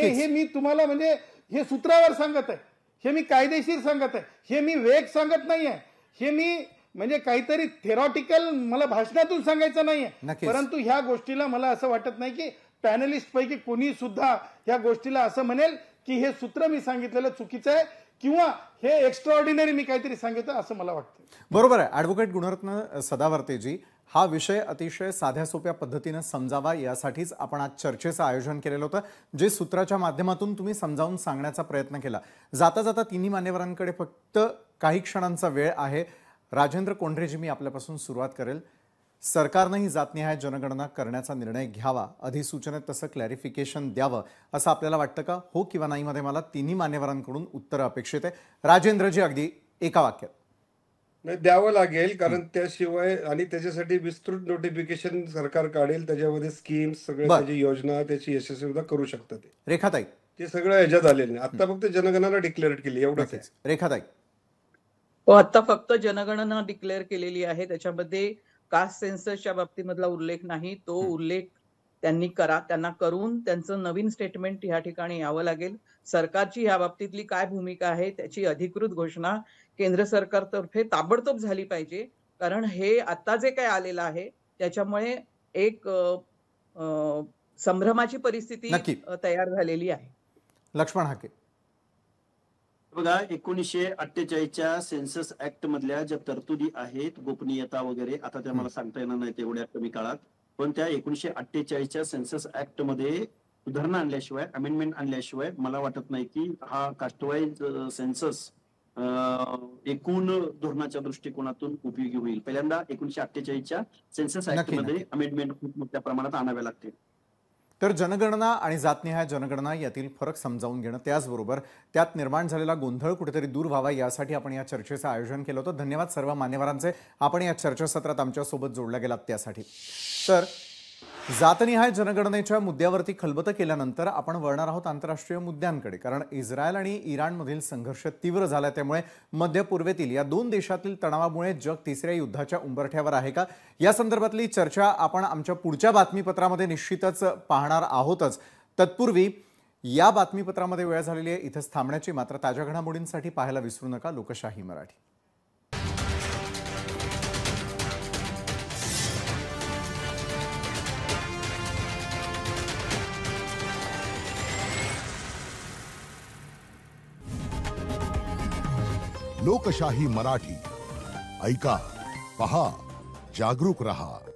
हे मी तुम्हाला म्हणजे हे सूत्रावर सांगत आहे, हे मी कायदेशीर सांगत आहे, हे मी वेग सांगत नाहीये, हे मी म्हणजे काहीतरी थेरॉटिकल मला भाषणातून सांगायचं नाहीये. परंतु ह्या गोष्टीला मला असं वाटत नाही की पॅनलिस्ट पैकी कोणी सुद्धा ह्या गोष्टीला असं म्हणेल की हे सूत्र मी सांगितलेलं चुकीचं आहे किंवा हे एक्स्ट्राऑर्डिनरी मी काहीतरी सांगितलं असं मला वाटतं.
बरोबर आहे. ॲडव्होकेट गुणरत्न सदावर्तेजी, हा विषय अतिशय साध्या सोप्या पद्धतीने समजावा यासाठीच आपण आज चर्चेचं आयोजन केलेलं होतं, जे सूत्राच्या माध्यमातून तुम्ही समजावून सांगण्याचा प्रयत्न केला. जाता जाता तिन्ही मान्यवरांकडे फक्त काही क्षणांचा वेळ आहे. राजेंद्र कोंढरेजी, मी आपल्यापासून सुरुवात करेल. सरकारनं ही जातनिहाय जनगणना करण्याचा निर्णय घ्यावा, अधिसूचनेत तसं क्लॅरिफिकेशन द्यावं असं आपल्याला वाटतं का? हो किंवा नाही मध्ये मला तिन्ही मान्यवरांकडून उत्तर अपेक्षित आहे. राजेंद्रजी, अगदी एका वाक्यात.
नाही, द्यावं लागेल, कारण त्याशिवाय आणि त्याच्यासाठी विस्तृत नोटिफिकेशन सरकार काढेल, त्याच्यामध्ये स्कीम्स सगळ्या, त्याची योजना, त्याची यशस्वीता करू शकतात.
रेखाताई,
ते सगळं ह्याच्यात आलेलं नाही. आता फक्त जनगणना डिक्लेअर केली, एवढंच आहे.
रेखाताई,
हो, आता फक्त जनगणना डिक्लेअर केलेली आहे, त्याच्यामध्ये कास्ट सेन्ससच्या बाबतीमधला उल्लेख नाही. तो उल्लेख त्यांनी त्यांना करून त्यांचं नवीन स्टेटमेंट या ठिकाणी यावं लागेल. सरकारची या बाबतीतली काय भूमिका आहे त्याची अधिकृत घोषणा केंद्र सरकारतर्फे ताबडतोब झाली पाहिजे, कारण हे आता जे काय आलेलं आहे त्याच्यामुळे एक संभ्रमाची परिस्थिती तयार झालेली आहे.
लक्ष्मण हाके,
बघा, 1948च्या सेन्सस ऍक्ट मधल्या ज्या तरतुदी आहेत, गोपनीयता वगैरे, आता त्या मला सांगता येणार नाही तेवढ्या कमी काळात, पण त्या 1948च्या सेन्सस ऍक्ट मध्ये सुधारणा आणल्याशिवाय, अमेंडमेंट आणल्याशिवाय मला वाटत नाही की हा कास्टवाईज सेन्सस एकूण धोरणाच्या दृष्टिकोनातून उपयोगी होईल. पहिल्यांदा 1948च्या सेन्सस ऍक्ट मध्ये अमेंडमेंट खूप मोठ्या प्रमाणात आणाव्या लागतील.
तर जनगणना आणि जातनिहाय जनगणना यातील फरक समजावून घेणं, त्याचबरोबर त्यात निर्माण झालेला गोंधळ कुठेतरी दूर व्हावा यासाठी आपण या चर्चेचं आयोजन केलं होतं. धन्यवाद सर्व मान्यवरांचे, आपण या चर्चासत्रात आमच्यासोबत जोडल्या गेलात त्यासाठी. तर जातनिहाय जनगणनेच्या मुद्द्यावरती खलबतं केल्यानंतर आपण वळणार आहोत आंतरराष्ट्रीय मुद्द्यांकडे. कारण इस्रायल आणि इराणमधील संघर्ष तीव्र झाला, त्यामुळे मध्य पूर्वेतील या दोन देशातील तणावामुळे जग तिसऱ्या युद्धाच्या उंबरठ्यावर आहे का, या संदर्भातली चर्चा आपण आमच्या पुढच्या बातमीपत्रामध्ये निश्चितच पाहणार आहोतच. तत्पूर्वी या बातमीपत्रामध्ये वेळ झालेली आहे इथंच थांबण्याची. मात्र ताज्या घडामोडींसाठी पाहायला विसरू नका लोकशाही मराठी.
लोकशाही मराठी ऐका, पहा, जागरूक रहा.